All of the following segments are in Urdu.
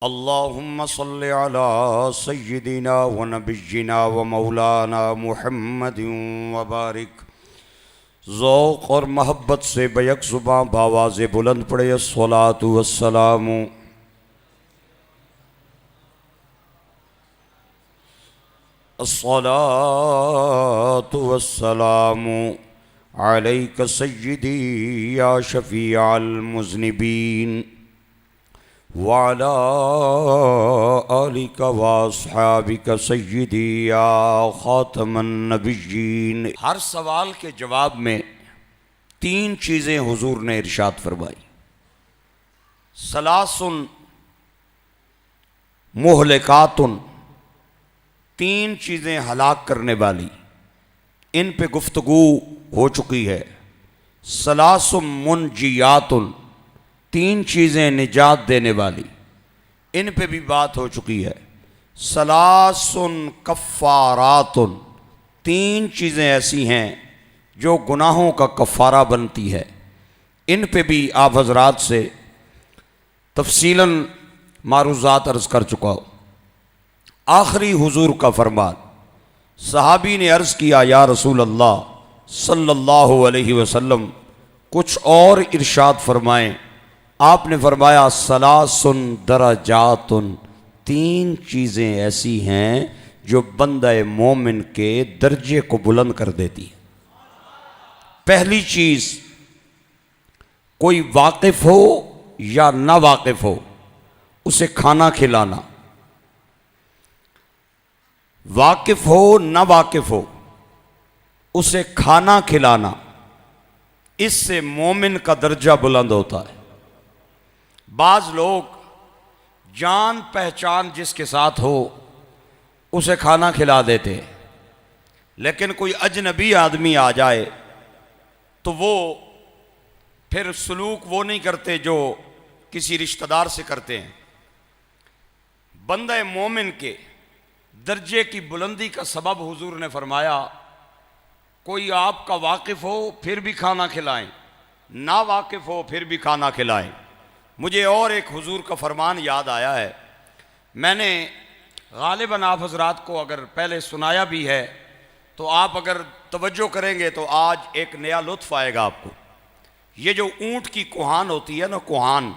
اللهم صل على سيدنا ونبينا ومولانا محمد وبارک۔ ذوق اور محبت سے بیک زباں بآواز بلند پڑھے الصلاۃ والسلام۔ الصلاۃ والسلام علیک سیدی یا شفیع المذنبین وعلى آلك واصحابك سیدی یا خاتم النبیین۔ ہر سوال کے جواب میں تین چیزیں حضور نے ارشاد فرمائی۔ ثلاث مہلکات، تین چیزیں ہلاک کرنے والی، ان پہ گفتگو ہو چکی ہے۔ ثلاث منجیات، تین چیزیں نجات دینے والی، ان پہ بھی بات ہو چکی ہے۔ ثلاث کفارات، تین چیزیں ایسی ہیں جو گناہوں کا کفارہ بنتی ہے، ان پہ بھی آپ حضرات سے تفصیلاً معروضات عرض کر چکا ہوں۔ آخری حضور کا فرمان، صحابی نے عرض کیا یا رسول اللہ صلی اللہ علیہ وسلم کچھ اور ارشاد فرمائیں۔ آپ نے فرمایا ثلاث درجات، تین چیزیں ایسی ہیں جو بندہ مومن کے درجے کو بلند کر دیتی ہے۔ پہلی چیز، کوئی واقف ہو یا نہ واقف ہو، اسے کھانا کھلانا۔ واقف ہو نہ واقف ہو، اسے کھانا کھلانا، اس سے مومن کا درجہ بلند ہوتا ہے۔ بعض لوگ جان پہچان جس کے ساتھ ہو اسے کھانا کھلا دیتے ہیں، لیکن کوئی اجنبی آدمی آ جائے تو وہ پھر سلوک وہ نہیں کرتے جو کسی رشتہ دار سے کرتے ہیں۔ بندہ مومن کے درجے کی بلندی کا سبب حضور نے فرمایا، کوئی آپ کا واقف ہو پھر بھی کھانا کھلائیں، نہ واقف ہو پھر بھی کھانا کھلائیں۔ مجھے اور ایک حضور کا فرمان یاد آیا ہے، میں نے غالباً آپ حضرات کو اگر پہلے سنایا بھی ہے تو آپ اگر توجہ کریں گے تو آج ایک نیا لطف آئے گا آپ کو۔ یہ جو اونٹ کی کوہان ہوتی ہے نا، کوہان،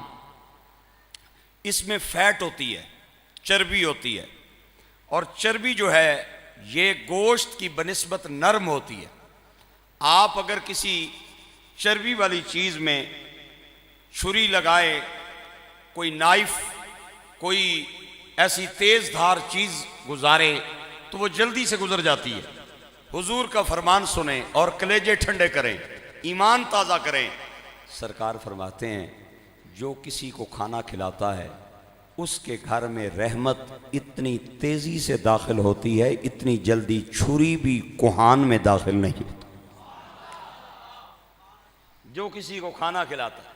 اس میں فیٹ ہوتی ہے، چربی ہوتی ہے، اور چربی جو ہے یہ گوشت کی بنسبت نرم ہوتی ہے۔ آپ اگر کسی چربی والی چیز میں چھری لگائے، کوئی نائف، کوئی ایسی تیز دھار چیز گزارے تو وہ جلدی سے گزر جاتی ہے۔ حضور کا فرمان سنیں اور کلیجے ٹھنڈے کریں، ایمان تازہ کریں۔ سرکار فرماتے ہیں جو کسی کو کھانا کھلاتا ہے اس کے گھر میں رحمت اتنی تیزی سے داخل ہوتی ہے، اتنی جلدی چھری بھی کوہان میں داخل نہیں ہوتی۔ جو کسی کو کھانا کھلاتا ہے،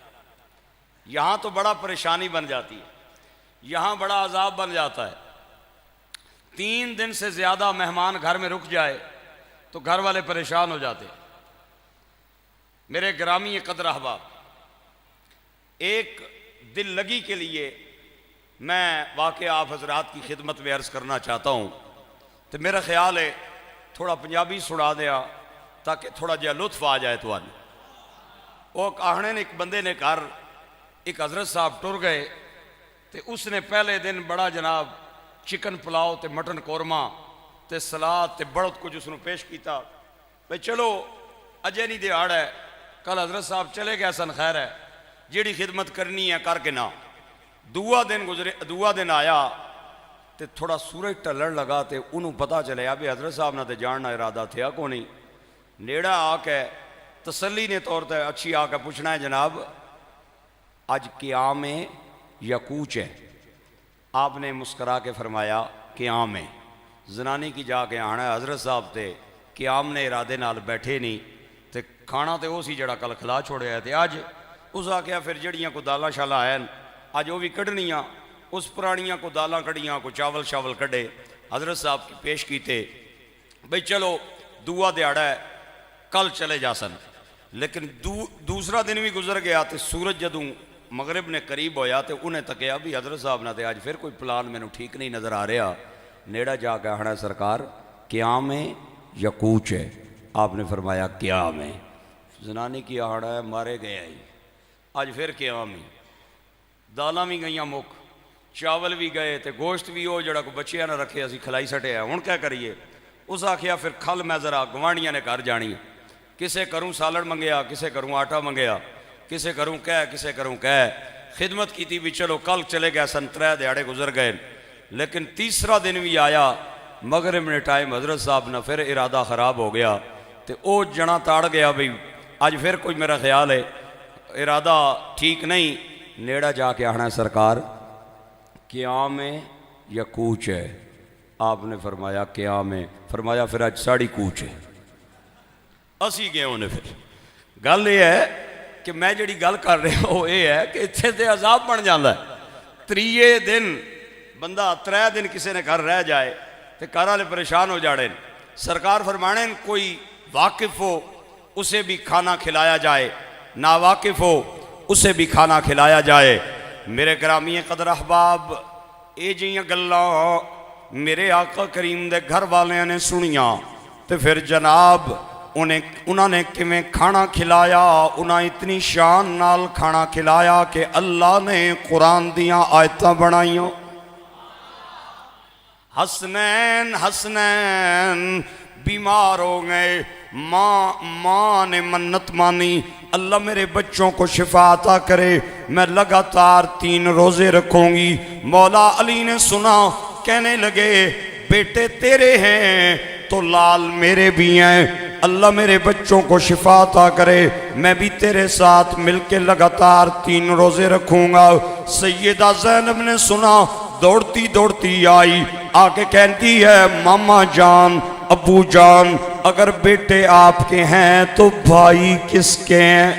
یہاں تو بڑا پریشانی بن جاتی ہے، یہاں بڑا عذاب بن جاتا ہے۔ 3 دن سے زیادہ مہمان گھر میں رک جائے تو گھر والے پریشان ہو جاتے۔ میرے گرامی قدر احباب، ایک دل لگی کے لیے میں واقعہ آپ حضرات کی خدمت میں عرض کرنا چاہتا ہوں، تو میرا خیال ہے تھوڑا پنجابی سنا دیا تاکہ تھوڑا جہا لطف آ جائے تو آنے۔ وہ کہنے نے ایک بندے نے کر، ایک حضرت صاحب ٹر گئے تے اس نے پہلے دن بڑا جناب چکن پلاؤ تے مٹن قورمہ تے سلاد تے بڑت کچھ اس نے پیش کیتا۔ بھئی چلو اجے نہیں دیہڑ ہے، کل حضرت صاحب چلے گئے سن، خیر ہے جیڑی خدمت کرنی ہے کر کے نہ۔ دوسرا دن آیا تے تھوڑا سورج ٹلن لگا تے انہوں پتہ چلے ابھی حضرت صاحب نہ تے جاننا ارادہ تھیا کو نہیں۔ نیڑا آ کے تسلی نے طور تے اچھی آ کے پوچھنا ہے جناب آج قیام ہے یا کوچ ہے؟ آپ نے مسکرا کے فرمایا قیام ہے۔ زنانی کی جا کے آنا ہے حضرت صاحب تے قیام نے ارادے نال بیٹھے نہیں تے کھانا تے اسی جڑا کل کھلا چھوڑے ہے تے آج اس آکھیا پھر جڑیاں کو دالاں شالاں آئیں آج وہ بھی کڑنیاں، اس پرانیاں کو دالاں کڑیاں، کو چاول شاول کڑے حضرت صاحب کی پیش کیتے۔ بھئی چلو دعا دیاڑا ہے کل چلے جا سن، لیکن دوسرا دن بھی گزر گیا تو سورج جدوں مغرب نے قریب ہویا تو انہیں تکیا بھی حضرت صاحب نہ تے آج پھر کوئی پلان میں ٹھیک نہیں نظر آ رہا. نیڑا جا کے آنا سرکار قیام ہے یا کوچ ہے؟ آپ نے فرمایا قیام ہے. زنانی کی آڑا ہے مارے گئے ہی آج پھر قیام ہی. دالاں بھی گئیاں مک، چاول بھی گئے تے گوشت بھی وہ جڑا کو بچیاں نہ رکھے اسی کھلائی سٹے ہیں. ہن کیا کریے؟ اس آکھیا پھر کھل میں ذرا گوانڈیاں نے گھر جانی ہے. کسے کروں سالڑ منگیا، کسے کروں آٹا منگیا، کسے کروں کسے کروں خدمت کی تھی بھی چلو کل چلے گئے سن 3 دیہاڑے گزر گئے. لیکن تیسرا دن بھی آیا مغرب نے ٹائم حضرت صاحب نہ پھر ارادہ خراب ہو گیا تو او جنا تاڑ گیا بھئی آج پھر کوئی میرا خیال ہے ارادہ ٹھیک نہیں. نیڑا جا کے آنا سرکار قیام ہے یا کوچ ہے؟ آپ نے فرمایا قیام ہے. فرمایا پھر آج ساڑی کوچ ہے. اسی گئے انہیں پھر گل یہ ہے کہ میں جڑی گل کر رہا ہوں وہ یہ ہے کہ اتنے تے عذاب بن جاندہ ہے. 3 دن بندہ 3 دن کسی نے گھر رہ جائے تو گھر والے پریشان ہو جاڑے. سرکار فرمانے کوئی واقف ہو اسے بھی کھانا کھلایا جائے، نا واقف ہو اسے بھی کھانا کھلایا جائے. میرے گرامی قدر احباب اے جیاں گلاں میرے آقا کریم دے گھر والے نے سنیاں تو پھر جناب انہوں نے کیویں کھانا کھلایا. انہیں اتنی شان نال کھانا کھلایا کہ اللہ نے قرآن دیاں آیتاں بنائیوں. حسنین بیمار ہو گئے، ماں نے منت مانی اللہ میرے بچوں کو شفا عطا کرے، میں لگاتار 3 روزے رکھوں گی. مولا علی نے سنا، کہنے لگے بیٹے تیرے ہیں تو لال میرے بھی ہیں، اللہ میرے بچوں کو شفا عطا کرے، میں بھی تیرے ساتھ مل کے لگاتار 3 روزے رکھوں گا. سیدہ زینب نے سنا، دوڑتی دوڑتی آئی، آکے کہتی ہے ماما جان ابو جان اگر بیٹے آپ کے ہیں تو بھائی کس کے ہیں؟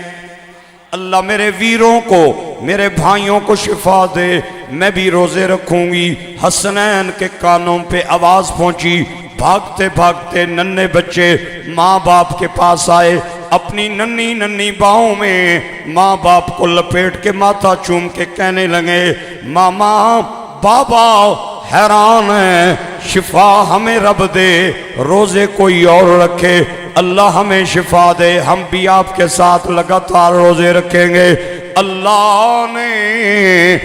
اللہ میرے ویروں کو میرے بھائیوں کو شفا دے، میں بھی روزے رکھوں گی. حسنین کے کانوں پہ آواز پہنچی، بھاگتے بھاگتے ننھے بچے ماں باپ کے پاس آئے، اپنی ننھی باہوں میں ماں باپ کو لپیٹ کے ماتھا چوم کے کہنے لگے ماما بابا حیران ہے، شفا ہمیں رب دے، روزے کوئی اور رکھے، اللہ ہمیں شفا دے، ہم بھی آپ کے ساتھ لگاتار روزے رکھیں گے. اللہ نے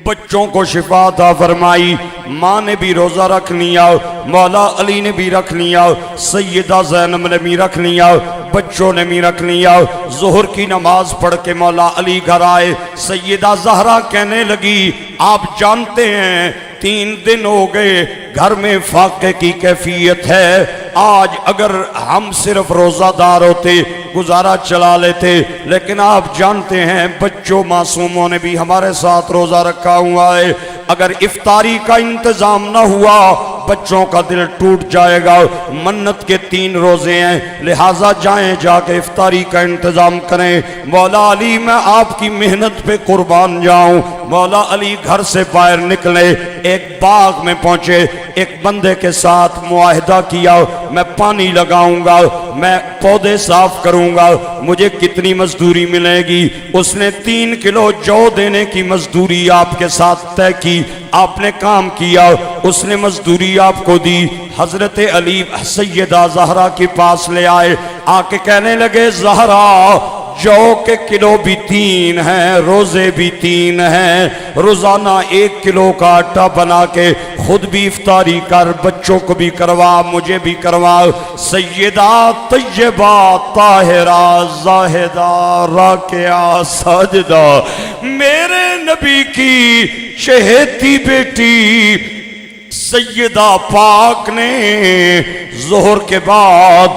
بچوں کو شفا عطا فرمائی. ماں نے بھی روزہ رکھ لیا، مولا علی نے بھی رکھ لیا، سیدہ زینب نے بھی رکھ لیا، بچوں نے بھی رکھ لیا. ظہر کی نماز پڑھ کے مولا علی گھر آئے. سیدہ زہرا کہنے لگی آپ جانتے ہیں 3 دن ہو گئے گھر میں فاقے کی کیفیت ہے، آج اگر ہم صرف روزہ دار ہوتے گزارا چلا لیتے، لیکن آپ جانتے ہیں بچوں معصوموں نے بھی ہمارے ساتھ روزہ رکھا ہوا ہے، اگر افطاری کا انتظام نہ ہوا بچوں کا دل ٹوٹ جائے گا. منت کے 3 روزے ہیں، لہٰذا جائیں جا کے افطاری کا انتظام کریں. مولا علی میں آپ کی محنت پہ قربان جاؤں. مولا علی گھر سے باہر نکلے، ایک باغ میں پہنچے، ایک بندے کے ساتھ معاہدہ کیا میں پانی لگاؤں گا، میں پودے صاف کروں گا، مجھے کتنی مزدوری ملے گی؟ اس نے 3 کلو جو دینے کی مزدوری آپ کے ساتھ طے کی. آپ نے کام کیا، اس نے مزدوری آپ کو دی. حضرت علی سیدہ زہرا کے پاس لے آئے، آ کے کہنے لگے زہرا جو کے کلو بھی 3 ہیں، روزے بھی 3 ہیں، روزانہ 1 کلو کا آٹا بنا کے خود بھی افطاری کر، بچوں کو بھی کروا، مجھے بھی کروا. سیدہ طیبہ طاہرہ زاہدہ راکعہ ساجدہ میرے نبی کی چہیتی بیٹی سیدہ پاک نے ظہر کے بعد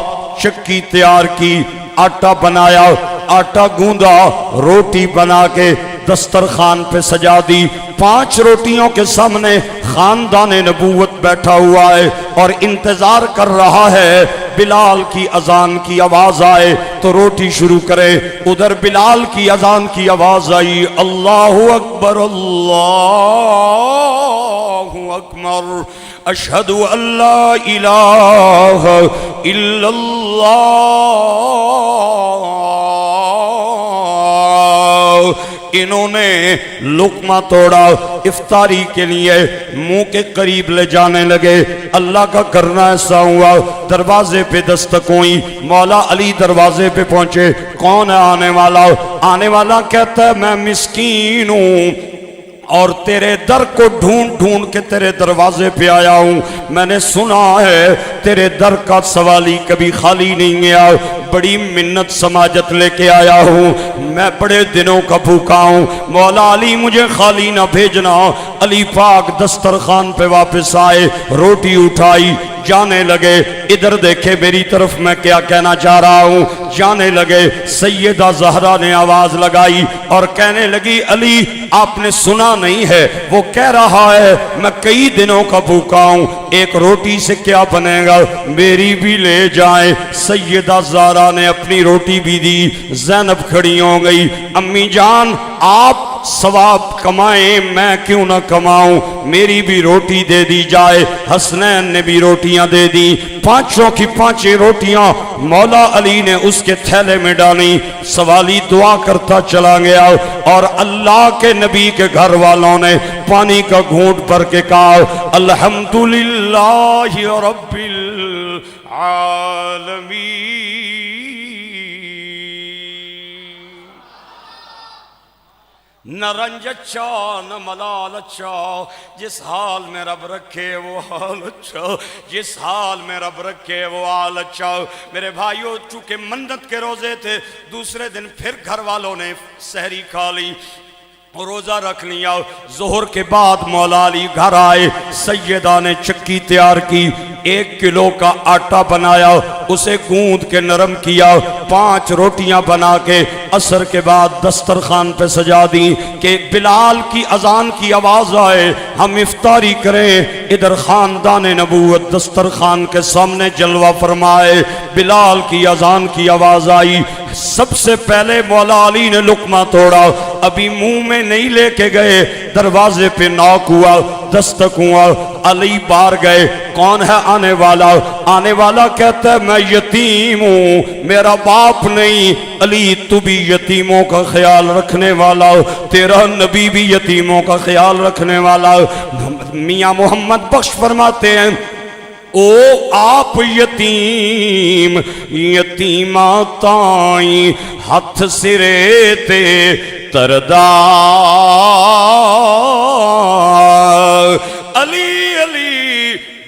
چکی تیار کی، آٹا بنایا، آٹا گوندا، روٹی بنا کے دسترخوان پہ سجا دی. 5 روٹیوں کے سامنے خاندان نبوت بیٹھا ہوا ہے اور انتظار کر رہا ہے بلال کی اذان کی آواز آئے تو روٹی شروع کرے. ادھر بلال کی اذان کی آواز آئی، اللہ اکبر اللہ اکبر اشہد ان لا الہ الا اللہ انہوں نے لقمہ توڑا، افطاری کے لیے منہ کے قریب لے جانے لگے۔ اللہ کا کرنا ایسا ہوا، دروازے پہ دستک ہوئی، مولا علی دروازے پہ پہنچے۔ کون ہے آنے والا؟ آنے والا کہتا ہے میں مسکین ہوں اور تیرے در کو ڈھونڈ ڈھونڈ کے تیرے دروازے پہ آیا ہوں، میں نے سنا ہے تیرے در کا سوالی کبھی خالی نہیں گیا، بڑی منت سماجت لے کے آیا ہوں، میں بڑے دنوں کا بھوکا ہوں، مولا علی مجھے خالی نہ بھیجنا۔ علی پاک دسترخوان پہ واپس آئے، روٹی اٹھائی، جانے لگے۔ ادھر دیکھے میری طرف میں کیا کہنا چاہ رہا ہوں، جانے لگے۔ سیدہ زہرا نے آواز لگائی اور کہنے لگی علی آپ نے سنا نہیں ہے، وہ کہہ رہا ہے میں کئی دنوں کا بھوکا ہوں، ایک روٹی سے کیا بنے گا، میری بھی لے جائیں۔ سیدہ زہرا نے اپنی روٹی بھی دی۔ زینب کھڑی ہو گئی، امی جان آپ ثواب کمائیں میں کیوں نہ کماؤں، میری بھی روٹی دے دی جائے۔ حسنین نے بھی روٹیاں دے دی، پانچوں کی پانچیں روٹیاں مولا علی نے اس کے تھیلے میں ڈالی۔ سوالی دعا کرتا چلا گیا اور اللہ کے نبی کے گھر والوں نے پانی کا گھونٹ بھر کے کہا الحمدللہ رب العالمین۔ نہ رنج اچھا نہ ملال اچھا، جس حال میں رب رکھے وہ حال اچھا، جس حال میں رب رکھے وہ حال اچھا۔ میرے بھائیوں چونکہ منت کے روزے تھے، دوسرے دن پھر گھر والوں نے سحری کھا لی، روزہ رکھ لیا۔ ظہر کے بعد مولا علی گھر آئے، سیدہ نے چکی تیار کی، 1 کلو کا آٹا بنایا، اسے گوندھ کے نرم کیا، 5 روٹیاں بنا کے عصر کے بعد دسترخوان پہ سجا دی کہ بلال کی اذان کی آواز آئے ہم افطاری کریں۔ ادھر خاندان نبوت دسترخوان کے سامنے جلوہ فرمائے، بلال کی اذان کی آواز آئی، سب سے پہلے مولا علی نے لقمہ توڑا، ابھی منہ میں نہیں لے کے گئے، دروازے پہ ناک ہوا، دستک ہوا، علی بار گئے، کون ہے آنے والا؟ آنے والا کہتا ہے میں یتیم ہوں، میرا باپ نہیں۔ علی تو بھی یتیموں کا خیال رکھنے والا، تیرا نبی بھی یتیموں کا خیال رکھنے والا۔ میاں محمد بخش فرماتے ہیں او آپ یتیم یتیمہ تائیں ہاتھ سرے تے تردا، علی علی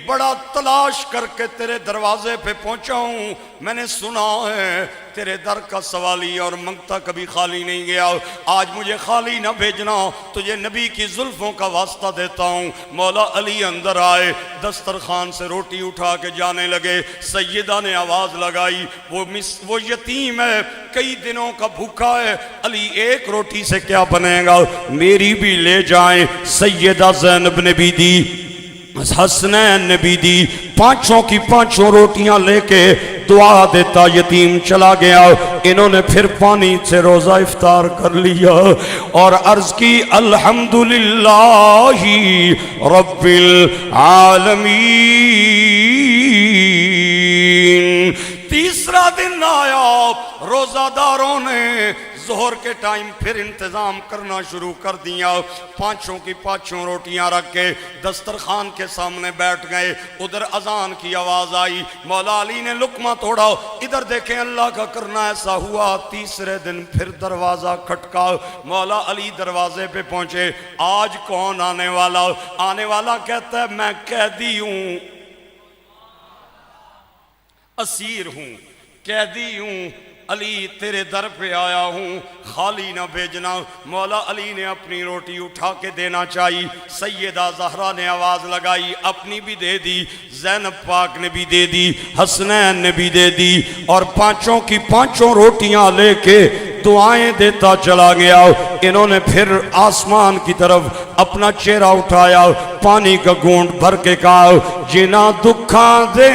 بڑا تلاش کر کے تیرے دروازے پہ پہنچا ہوں، میں نے سنا ہے تیرے در کا سوالی اور منگتا کبھی خالی نہیں گیا، آج مجھے خالی نہ بھیجنا، تجھے نبی کی زلفوں کا واسطہ دیتا ہوں۔ مولا علی اندر آئے، دسترخوان سے روٹی اٹھا کے جانے لگے۔ سیدہ نے آواز لگائی وہ یتیم ہے، کئی دنوں کا بھوکا ہے، علی 1 روٹی سے کیا بنے گا، میری بھی لے جائیں۔ سیدہ زینب نے بھی دی، حسنین نے بھی دی، 5 کی 5 روٹیاں لے کے دعا دیتا یتیم چلا گیا۔ انہوں نے پھر پانی سے روزہ افطار کر لیا اور عرض کی الحمدللہ رب العالمین۔ تیسرا دن آیا، روزہ داروں نے ظہر کے ٹائم پھر انتظام کرنا شروع کر دیا، 5 کی 5 روٹیاں رکھ کے دسترخوان کے سامنے بیٹھ گئے۔ ادھر اذان کی آواز آئی، مولا علی نے لقمہ توڑا، ادھر دیکھیں اللہ کا کرنا ایسا ہوا، تیسرے دن پھر دروازہ کھٹکا، مولا علی دروازے پہ پہنچے، آج کون آنے والا؟ آنے والا کہتا ہے میں قیدی ہوں، اسیر ہوں، قیدی ہوں، علی تیرے در پہ آیا ہوں، خالی نہ بھیجنا۔ مولا علی نے اپنی روٹی اٹھا کے دینا چاہیے، سیدہ زہرا نے آواز لگائی، اپنی بھی دے دی، زینب پاک نے بھی دے دی، حسنین نے بھی دے دی، اور 5 کی 5 روٹیاں لے کے دعائیں دیتا چلا گیا۔ انہوں نے پھر آسمان کی طرف اپنا چہرہ اٹھایا، پانی کا گھونٹ بھر کے کہا جنا دکھاں دے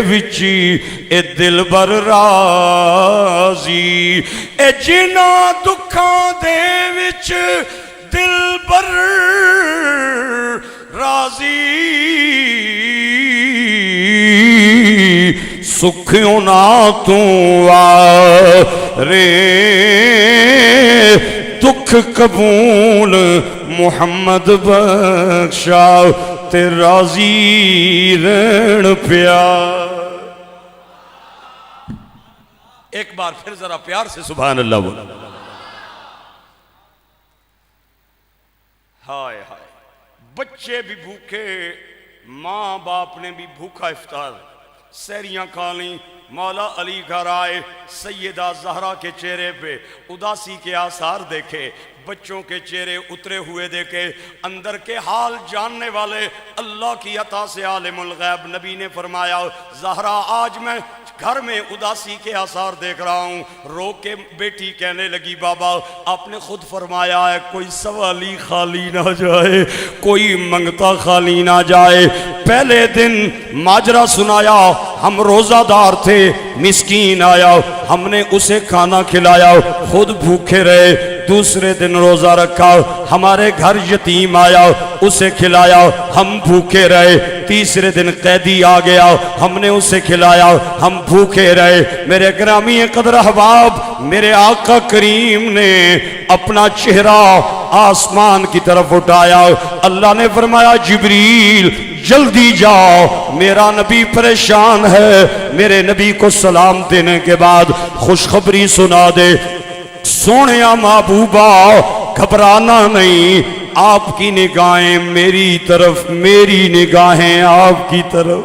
وچی اے دل بر راضی، اے جنا دکھاں دے وچ دل بر راضی، سکھیوں نہ تو رے دکھ قبول محمد بخشا تے راضی رہن پیا۔ ایک بار پھر ذرا پیار سے سبحان اللہ بولا۔ ہائے ہائے، بچے بھی بھوکے، ماں باپ نے بھی بھوکا افطار، سحریاں کھا لیں۔ مولا علی گھر آئے، سیدہ زہرا کے چہرے پہ اداسی کے آثار دیکھے، بچوں کے چہرے اترے ہوئے دیکھے، اندر کے حال جاننے والے اللہ کی عطا سے عالم الغیب نبی نے فرمایا زہرا آج میں گھر میں اداسی کے آثار دیکھ رہا ہوں۔ رو کے بیٹی کہنے لگی بابا آپ نے خود فرمایا ہے کوئی سوالی خالی نہ جائے، کوئی منگتا خالی نہ جائے۔ پہلے دن ماجرا سنایا، ہم روزہ دار تھے، مسکین آیا، ہم نے اسے کھانا کھلایا، خود بھوکے رہے۔ دوسرے دن روزہ رکھا، ہمارے گھر یتیم آیا، اسے کھلایا، ہم بھوکے رہے۔ تیسرے دن قیدی آ گیا، ہم نے اسے کھلایا، ہم بھوکے رہے۔ میرے گرامی قدر احباب، میرے آقا کریم نے اپنا چہرہ آسمان کی طرف اٹھایا، اللہ نے فرمایا جبریل جلدی جاؤ، میرا نبی پریشان ہے۔ میرے نبی کو سلام دینے کے بعد خوشخبری سنا دے، سونیا محبوبہ گھبرانا نہیں، آپ کی نگاہیں میری طرف، میری نگاہیں آپ کی طرف۔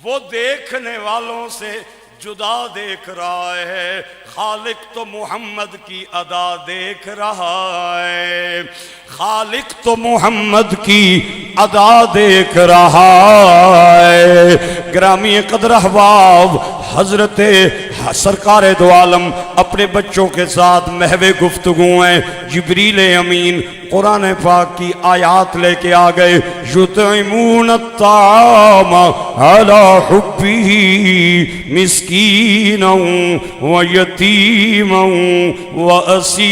وہ دیکھنے والوں سے جدا دیکھ رہا ہے، خالق تو محمد کی ادا دیکھ رہا ہے، خالق تو محمد کی ادا دیکھ رہا ہے۔ گرامی قدر احباب، حضرت سرکار دو عالم اپنے بچوں کے ساتھ محو گفتگو ہیں، جبریل امین قرآن پاک کی آیات لے کے آ گئے، یطعمون الطعام علی حبہ مسکینا و یتیما و اسیرا۔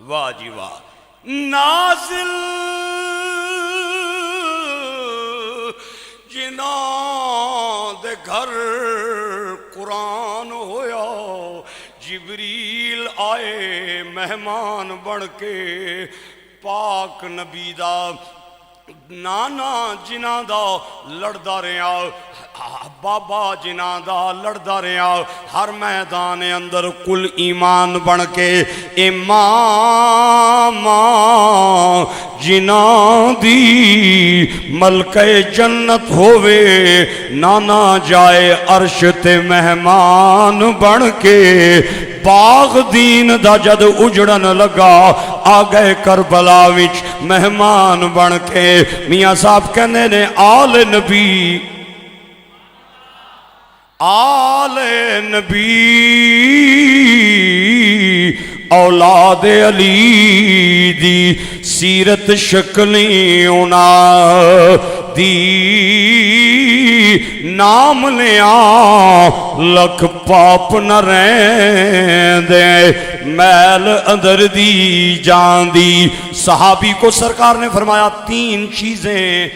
واہ جی واہ، نازل جناں دے گھر قرآن ہویا، جبریل آئے مہمان بڑھ کے، پاک نبی دا نانا جناں دا لڑدا رہا، بابا جناں دا لڑدا رہا، ہر میدان اندر کل ایمان بن کے امام جناں دی ملکہ جنت ہووے، نانا جائے عرش تے مہمان بن کے، باغ دین دا جد اجڑن لگا، آ گئے کربلا وچ مہمان بن کے۔ میاں صاحب کہنے نے آل نبی، آل نبی اولاد علی دی سیرت شکلیں اونا دی، نام لیا لکھ پاپ نہ رہن دے، میل اندر دی جان دی۔ صحابی کو سرکار نے فرمایا تین چیزیں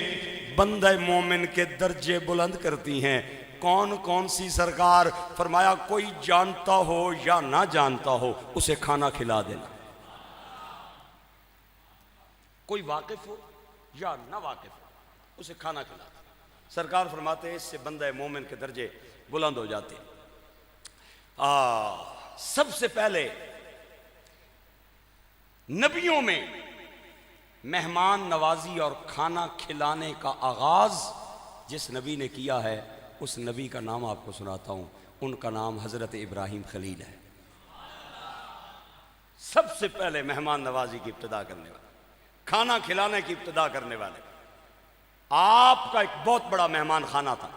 بندہ مومن کے درجے بلند کرتی ہیں۔ کون کون سی سرکار؟ فرمایا کوئی جانتا ہو یا نہ جانتا ہو اسے کھانا کھلا دینا، کوئی واقف ہو یا نہ واقف ہو اسے کھانا کھلا دینا۔ سرکار فرماتے ہیں اس سے بندہ مومن کے درجے بلند ہو جاتے ہیں۔ سب سے پہلے نبیوں میں مہمان نوازی اور کھانا کھلانے کا آغاز جس نبی نے کیا ہے، اس نبی کا نام آپ کو سناتا ہوں، ان کا نام حضرت ابراہیم خلیل ہے۔ سب سے پہلے مہمان نوازی کی ابتدا کرنے والے، کھانا کھلانے کی ابتدا کرنے والے۔ آپ کا ایک بہت بڑا مہمان خانہ تھا۔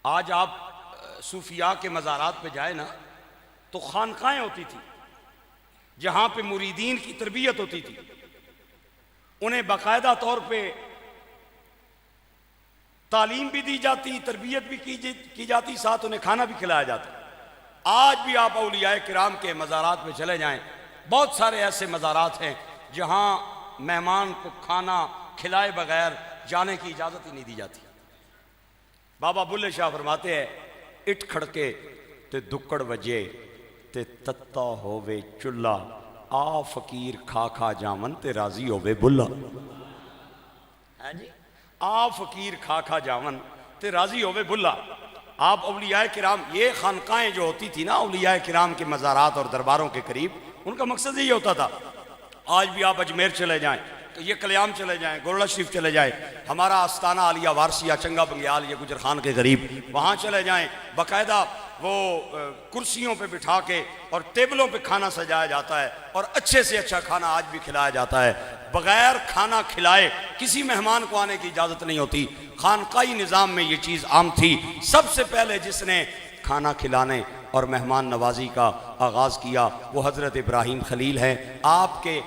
آج آپ صوفیاء کے مزارات پہ جائیں نا تو خانقاہیں ہوتی تھی جہاں پہ مریدین کی تربیت ہوتی تھی، انہیں باقاعدہ طور پہ تعلیم بھی دی جاتی، تربیت بھی کی جاتی، ساتھ انہیں کھانا بھی کھلایا جاتا۔ آج بھی آپ اولیاء کرام کے مزارات پہ چلے جائیں، بہت سارے ایسے مزارات ہیں جہاں مہمان کو کھانا کھلائے بغیر جانے کی اجازت ہی نہیں دی جاتی۔ بابا بلے شاہ فرماتے ہیں، اٹھ کھڑکے تے دکڑ وجے تے تتا ہووے چلا، آ فقیر کھا کھا جامن تے راضی ہووے بلا۔ آ فقیر کھا کھا جامن تے راضی ہووے بلا۔ آپ اولیاء کرام، یہ خانقاہیں جو ہوتی تھی نا اولیاء کرام کے مزارات اور درباروں کے قریب، ان کا مقصد یہی ہوتا تھا۔ آج بھی آپ اجمیر چلے جائیں، یہ کلیام چلے جائیں، گولڑا شریف چلے جائیں، ہمارا آستانہ عالیہ وارثیہ چنگا بنگیال یہ گجر خان کے قریب، وہاں چلے جائیں، باقاعدہ وہ کرسیوں پہ بٹھا کے اور ٹیبلوں پہ کھانا سجایا جاتا ہے، اور اچھے سے اچھا کھانا آج بھی کھلایا جاتا ہے۔ بغیر کھانا کھلائے کسی مہمان کو آنے کی اجازت نہیں ہوتی۔ خانقاہی نظام میں یہ چیز عام تھی۔ سب سے پہلے جس نے کھانا کھلانے اور مہمان نوازی کا آغاز کیا وہ حضرت ابراہیم خلیل ہیں۔ آپ کے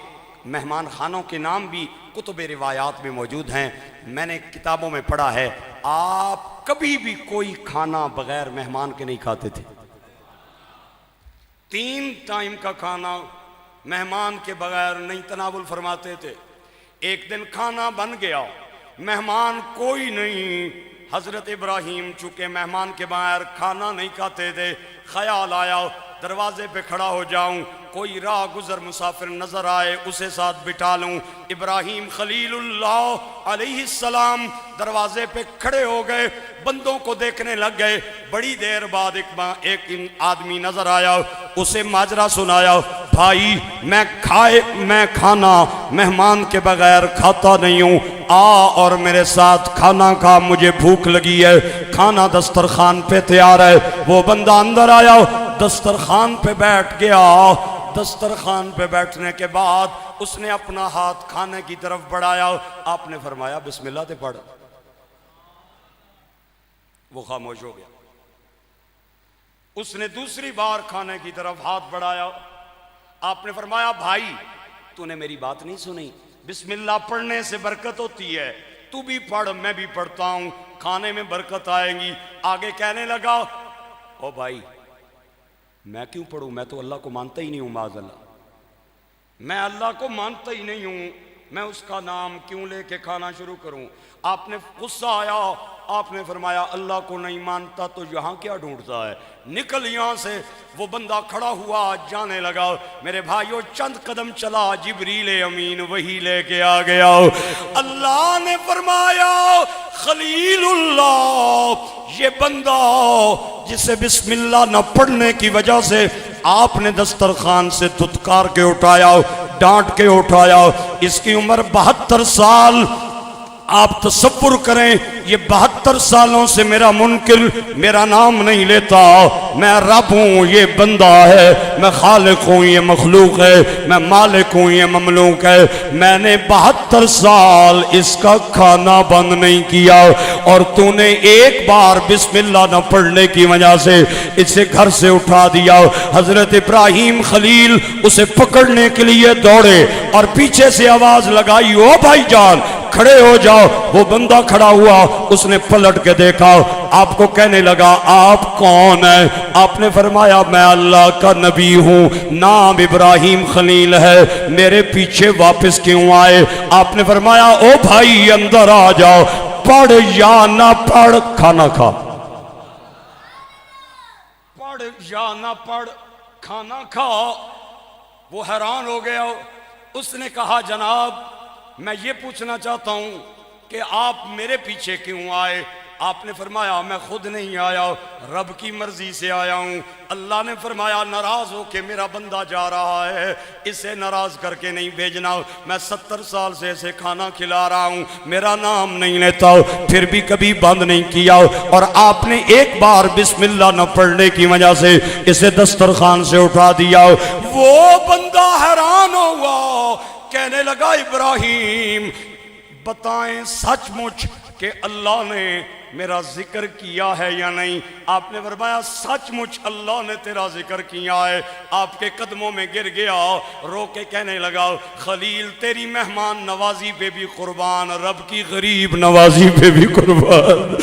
مہمان خانوں کے نام بھی کتب روایات میں موجود ہیں، میں نے کتابوں میں پڑھا ہے۔ آپ کبھی بھی کوئی کھانا بغیر مہمان کے نہیں کھاتے تھے۔ 3 ٹائم کا کھانا مہمان کے بغیر نہیں تناول فرماتے تھے۔ ایک دن کھانا بن گیا، مہمان کوئی نہیں، حضرت ابراہیم چونکہ مہمان کے بغیر کھانا نہیں کھاتے تھے، خیال آیا دروازے پہ کھڑا ہو جاؤں، کوئی راہ گزر مسافر نظر آئے اسے ساتھ بٹھا لوں۔ ابراہیم خلیل اللہ علیہ السلام دروازے پہ کھڑے ہو گئے، بندوں کو دیکھنے لگ گئے۔ بڑی دیر بعد ایک آدمی نظر آیا، اسے ماجرا سنایا، بھائی میں کھانا مہمان کے بغیر کھاتا نہیں ہوں، آ اور میرے ساتھ کھانا کھا، مجھے بھوک لگی ہے، کھانا دسترخوان پہ تیار ہے۔ وہ بندہ اندر آیا، دسترخوان پہ بیٹھ گیا۔ دسترخوان پہ بیٹھنے کے بعد اس نے اپنا ہاتھ کھانے کی طرف بڑھایا، آپ نے فرمایا بسم اللہ تے پڑھ۔ وہ خاموش ہو گیا۔ اس نے دوسری بار کھانے کی طرف ہاتھ بڑھایا، آپ نے فرمایا بھائی تو نے میری بات نہیں سنی، بسم اللہ پڑھنے سے برکت ہوتی ہے، تو بھی پڑھ میں بھی پڑھتا ہوں، کھانے میں برکت آئے گی۔ آگے کہنے لگا، او بھائی میں کیوں پڑھوں، میں تو اللہ کو مانتا ہی نہیں ہوں، معاذ اللہ، میں اللہ کو مانتا ہی نہیں ہوں، میں اس کا نام کیوں لے کے کھانا شروع کروں؟ آپ نے غصہ آیا، آپ نے فرمایا اللہ کو نہیں مانتا تو یہاں کیا ڈھونڈتا ہے، نکل یہاں سے۔ وہ بندہ کھڑا ہوا جانے لگا۔ میرے بھائیو چند قدم چلا، جبریل امین وہی لے کے آ گیا۔ اللہ نے فرمایا خلیل اللہ، یہ بندہ جسے بسم اللہ نہ پڑھنے کی وجہ سے آپ نے دسترخوان سے دھتکار کے اٹھایا، ڈانٹ کے اٹھایا، اس کی عمر 72 سال۔ آپ تصور کریں یہ 72 سالوں سے میرا منکر میرا نام نہیں لیتا، میں رب ہوں یہ بندہ ہے، میں خالق ہوں یہ مخلوق ہے، میں مالک ہوں یہ مملوک ہے، میں نے 72 سال اس کا کھانا بند نہیں کیا، اور تو نے ایک بار بسم اللہ نہ پڑھنے کی وجہ سے اسے گھر سے اٹھا دیا۔ حضرت ابراہیم خلیل اسے پکڑنے کے لیے دوڑے اور پیچھے سے آواز لگائی، او بھائی جان کھڑے ہو جاؤ۔ وہ بندہ کھڑا ہوا، اس نے پلٹ کے دیکھا، آپ کو کہنے لگا آپ کون ہیں؟ آپ نے فرمایا میں اللہ کا نبی ہوں، نام ابراہیم خلیل ہے، میرے پیچھے واپس کیوں آئے؟ آپ نے فرمایا او بھائی اندر آ جاؤ، پڑھ یا نہ پڑھ کھانا کھا، پڑھ یا نہ پڑھ کھانا کھا۔ وہ حیران ہو گیا، اس نے کہا جناب میں یہ پوچھنا چاہتا ہوں کہ آپ میرے پیچھے کیوں آئے؟ آپ نے فرمایا میں خود نہیں آیا، رب کی مرضی سے آیا ہوں۔ اللہ نے فرمایا ناراض ہو کے میرا بندہ جا رہا ہے، اسے ناراض کر کے نہیں بھیجنا، میں 70 سال سے اسے کھانا کھلا رہا ہوں، میرا نام نہیں لیتا، پھر بھی کبھی بند نہیں کیا، اور آپ نے ایک بار بسم اللہ نہ پڑھنے کی وجہ سے اسے دسترخوان سے اٹھا دیا۔ وہ بندہ حیران ہوا، کہنے لگا ابراہیم بتائیں سچ مچ کہ اللہ نے میرا ذکر کیا ہے یا نہیں؟ آپ نے فرمایا سچ مچ اللہ نے تیرا ذکر کیا ہے۔ آپ کے قدموں میں گر گیا، رو کے کہنے لگا خلیل تیری مہمان نوازی پہ بھی قربان، رب کی غریب نوازی پہ بھی قربان،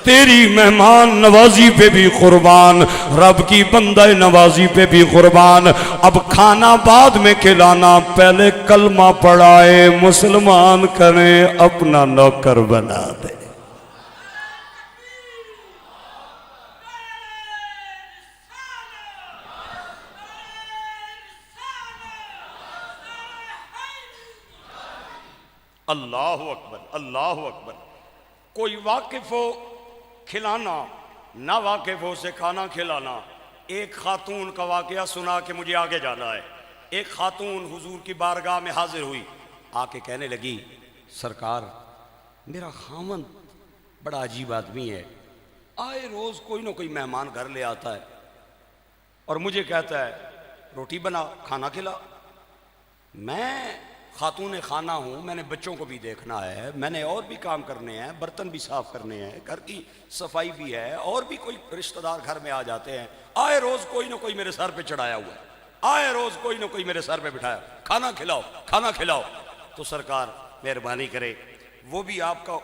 تیری مہمان نوازی پہ بھی قربان، رب کی بندہ نوازی پہ بھی قربان۔ اب کھانا بعد میں کھلانا، پہلے کلمہ پڑھائے، مسلمان کریں، اپنا نوکر بنا دے۔ اللہ اکبر، اللہ اکبر۔ کوئی واقف ہو کھلانا، نہ واقف ہو سے کھانا کھلانا۔ ایک خاتون کا واقعہ سنا کہ مجھے آگے جانا ہے۔ ایک خاتون حضور کی بارگاہ میں حاضر ہوئی، آ کے کہنے لگی سرکار میرا خاوند بڑا عجیب آدمی ہے، آئے روز کوئی نہ کوئی مہمان گھر لے آتا ہے اور مجھے کہتا ہے روٹی بنا، کھانا کھلا۔ میں خاتون خانہ ہوں، میں نے بچوں کو بھی دیکھنا ہے، میں نے اور بھی کام کرنے ہیں، برتن بھی صاف کرنے ہیں، گھر کی صفائی بھی ہے، اور بھی کوئی رشتہ دار گھر میں آ جاتے ہیں، آئے روز کوئی نہ کوئی میرے سر پہ چڑھایا ہوا ہے، آئے روز کوئی نہ کوئی میرے سر پہ بٹھایا، کھانا کھلاؤ، کھانا کھلاؤ۔ تو سرکار مہربانی کرے، وہ بھی آپ کا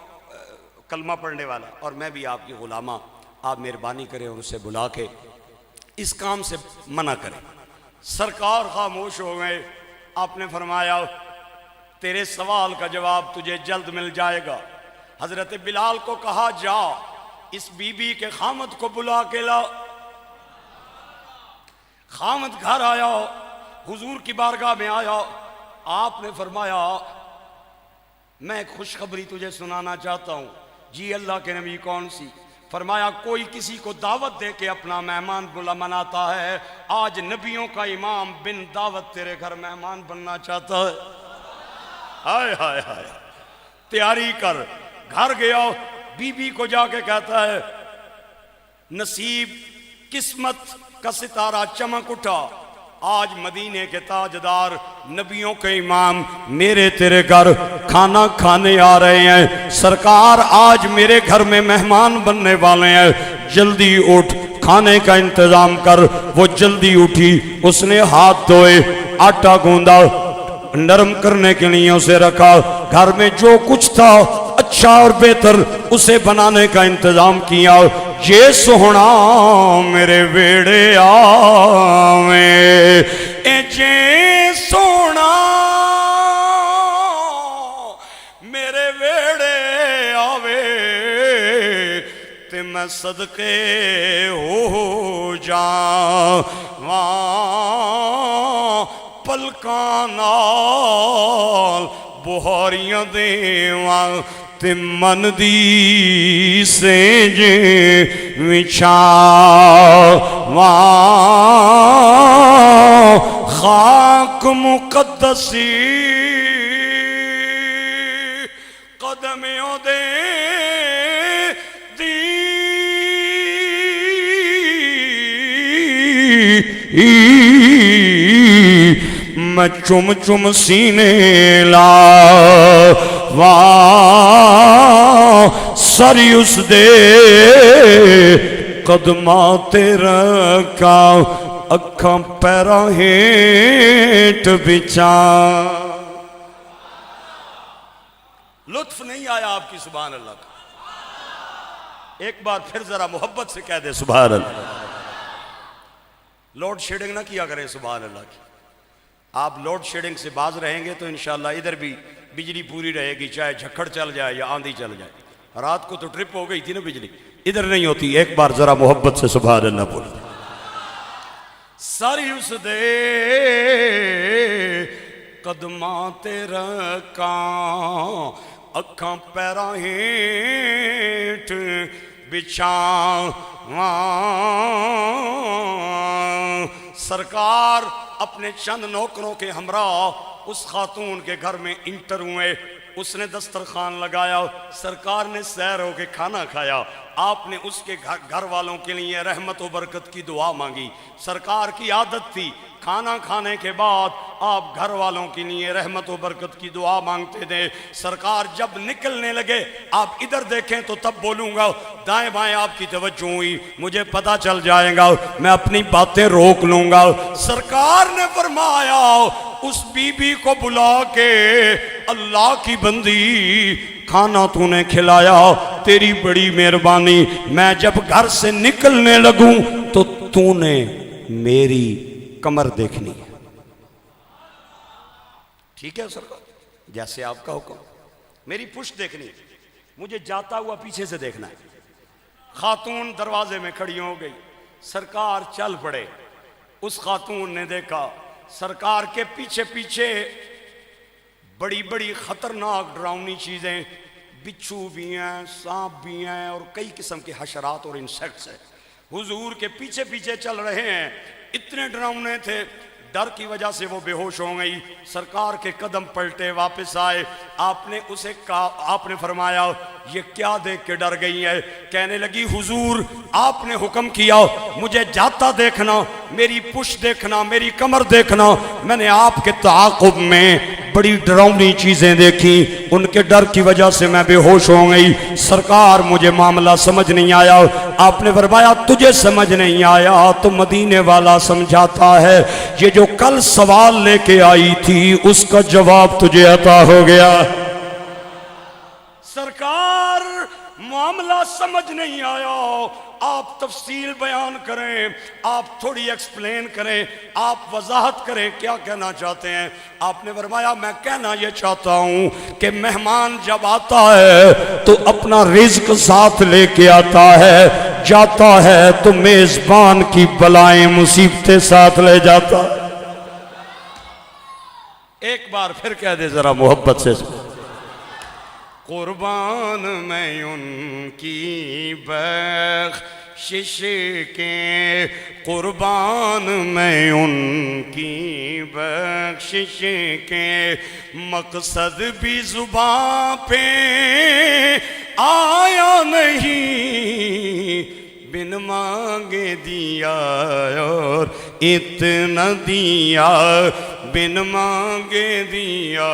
کلمہ پڑھنے والا اور میں بھی آپ کی غلامہ، آپ مہربانی کریں اور اسے بلا کے اس کام سے منع کریں۔ سرکار خاموش ہو گئے۔ آپ نے فرمایا تیرے سوال کا جواب تجھے جلد مل جائے گا۔ حضرت بلال کو کہا جا اس بی بی کے خامد کو بلا کے لا۔ خامد گھر آیا، حضور کی بارگاہ میں آیا۔ آپ نے فرمایا میں ایک خوشخبری تجھے سنانا چاہتا ہوں۔ جی اللہ کے نبی کون سی؟ فرمایا کوئی کسی کو دعوت دے کے اپنا مہمان بلا مناتا ہے، آج نبیوں کا امام بن دعوت تیرے گھر مہمان بننا چاہتا ہے۔ ہائے ہائے ہائے، تیاری کر۔ گھر گیا، بی بی کو جا کے کہتا ہے نصیب قسمت کا ستارہ چمک اٹھا، آج مدینے کے تاجدار نبیوں کے امام میرے تیرے گھر کھانا کھانے آ رہے ہیں، سرکار آج میرے گھر میں مہمان بننے والے ہیں، جلدی اٹھ کھانے کا انتظام کر۔ وہ جلدی اٹھی، اس نے ہاتھ دھوئے، آٹا گوندا، نرم کرنے کے لیے اسے رکھا، گھر میں جو کچھ تھا اچھا اور بہتر اسے بنانے کا انتظام کیا۔ یہ سونا میرے ویڑے آویں، یہ سونا میرے ویڑے آوے، تے میں صدقے ہو جاواں پلکاں نال بہاریاں دیواں، تے من دی سینجے وچھاواں، خاک مقدسی قدمیوں دے دی میں چم چم سینے لا سری اس دے قدمات رکھا، اکھاں پیراں ہیٹ بچا۔ لطف نہیں آیا آپ کی سبحان اللہ کا؟ ایک بار پھر ذرا محبت سے کہہ دے سبحان اللہ۔ لوڈ شیڈنگ نہ کیا کریں سبحان اللہ کی۔ آپ لوڈ شیڈنگ سے باز رہیں گے تو انشاءاللہ ادھر بھی بجلی پوری رہے گی، چاہے جھکڑ چل جائے یا آندھی چل جائے۔ رات کو تو ٹرپ ہو گئی تھی نا بجلی، ادھر نہیں ہوتی۔ ایک بار ذرا محبت سے سبحان اللہ بول۔ ساری اس دے قدماں تے رکھاں، اکھاں پیراں ہیٹھ بچھاواں۔ سرکار اپنے چند نوکروں کے ہمراہ اس خاتون کے گھر میں انٹر ہوئے، اس نے دسترخوان لگایا، سرکار نے سیر ہو کے کھانا کھایا، آپ نے اس کے گھر والوں کے لیے رحمت و برکت کی دعا مانگی۔ سرکار کی عادت تھی کھانا کھانے کے بعد آپ گھر والوں کی لیے رحمت و برکت کی دعا مانگتے تھے. سرکار جب نکلنے لگے آپ ادھر دیکھیں تو تب بولوں گا, دائیں بائیں آپ کی توجہ ہوئی, مجھے پتہ چل جائے گا, میں اپنی باتیں روک لوں گا. سرکار نے فرمایا اس بی بی کو بلا کے, اللہ کی بندی کھانا تو نے کھلایا, تیری بڑی مہربانی, میں جب گھر سے نکلنے لگوں تو نے میری کمر دیکھنی ہے. ٹھیک ہے سرکار, جیسے آپ کا حکم, میری پشت دیکھنی ہے, مجھے جاتا ہوا پیچھے سے دیکھنا ہے. خاتون دروازے میں کھڑی ہو گئی, سرکار چل پڑے. اس خاتون نے دیکھا سرکار کے پیچھے پیچھے بڑی بڑی خطرناک ڈراؤنی چیزیں, بچھو بھی ہیں, سانپ بھی ہیں, اور کئی قسم کے حشرات اور انسیکٹس ہیں, حضور کے پیچھے پیچھے چل رہے ہیں. اتنے ڈراؤنے تھے, ڈر کی وجہ سے وہ بے ہوش ہو گئی. سرکار کے قدم پلٹے, واپس آئے. آپ نے اسے کہا, آپ نے فرمایا یہ کیا دیکھ کے ڈر گئی ہے؟ کہنے لگی حضور آپ نے حکم کیا مجھے جاتا دیکھنا, میری پشت دیکھنا, میری کمر دیکھنا, میں نے آپ کے تعاقب میں بڑی ڈراؤنی چیزیں دیکھی, ان کے ڈر کی وجہ سے میں بے ہوش ہو گئی. سرکار مجھے معاملہ سمجھ نہیں آیا. آپ نے فرمایا تجھے سمجھ نہیں آیا تو مدینے والا سمجھاتا ہے, یہ جو کل سوال لے کے آئی تھی اس کا جواب تجھے عطا ہو گیا. سرکار معاملہ سمجھ نہیں آیا, آپ تفصیل بیان کریں, آپ تھوڑی ایکسپلین کریں, آپ وضاحت کریں, کیا کہنا چاہتے ہیں؟ آپ نے فرمایا میں کہنا یہ چاہتا ہوں کہ مہمان جب آتا ہے تو اپنا رزق ساتھ لے کے آتا ہے, جاتا ہے تو میزبان کی بلائیں مصیبتیں ساتھ لے جاتا. ایک بار پھر کہہ دے ذرا محبت سے, قربان میں ان کی بخشش کے, قربان میں ان کی بخشش کے, مقصد بھی زباں پہ آیا نہیں, بن مانگے دیا اور اتنا دیا, بن مانگے دیا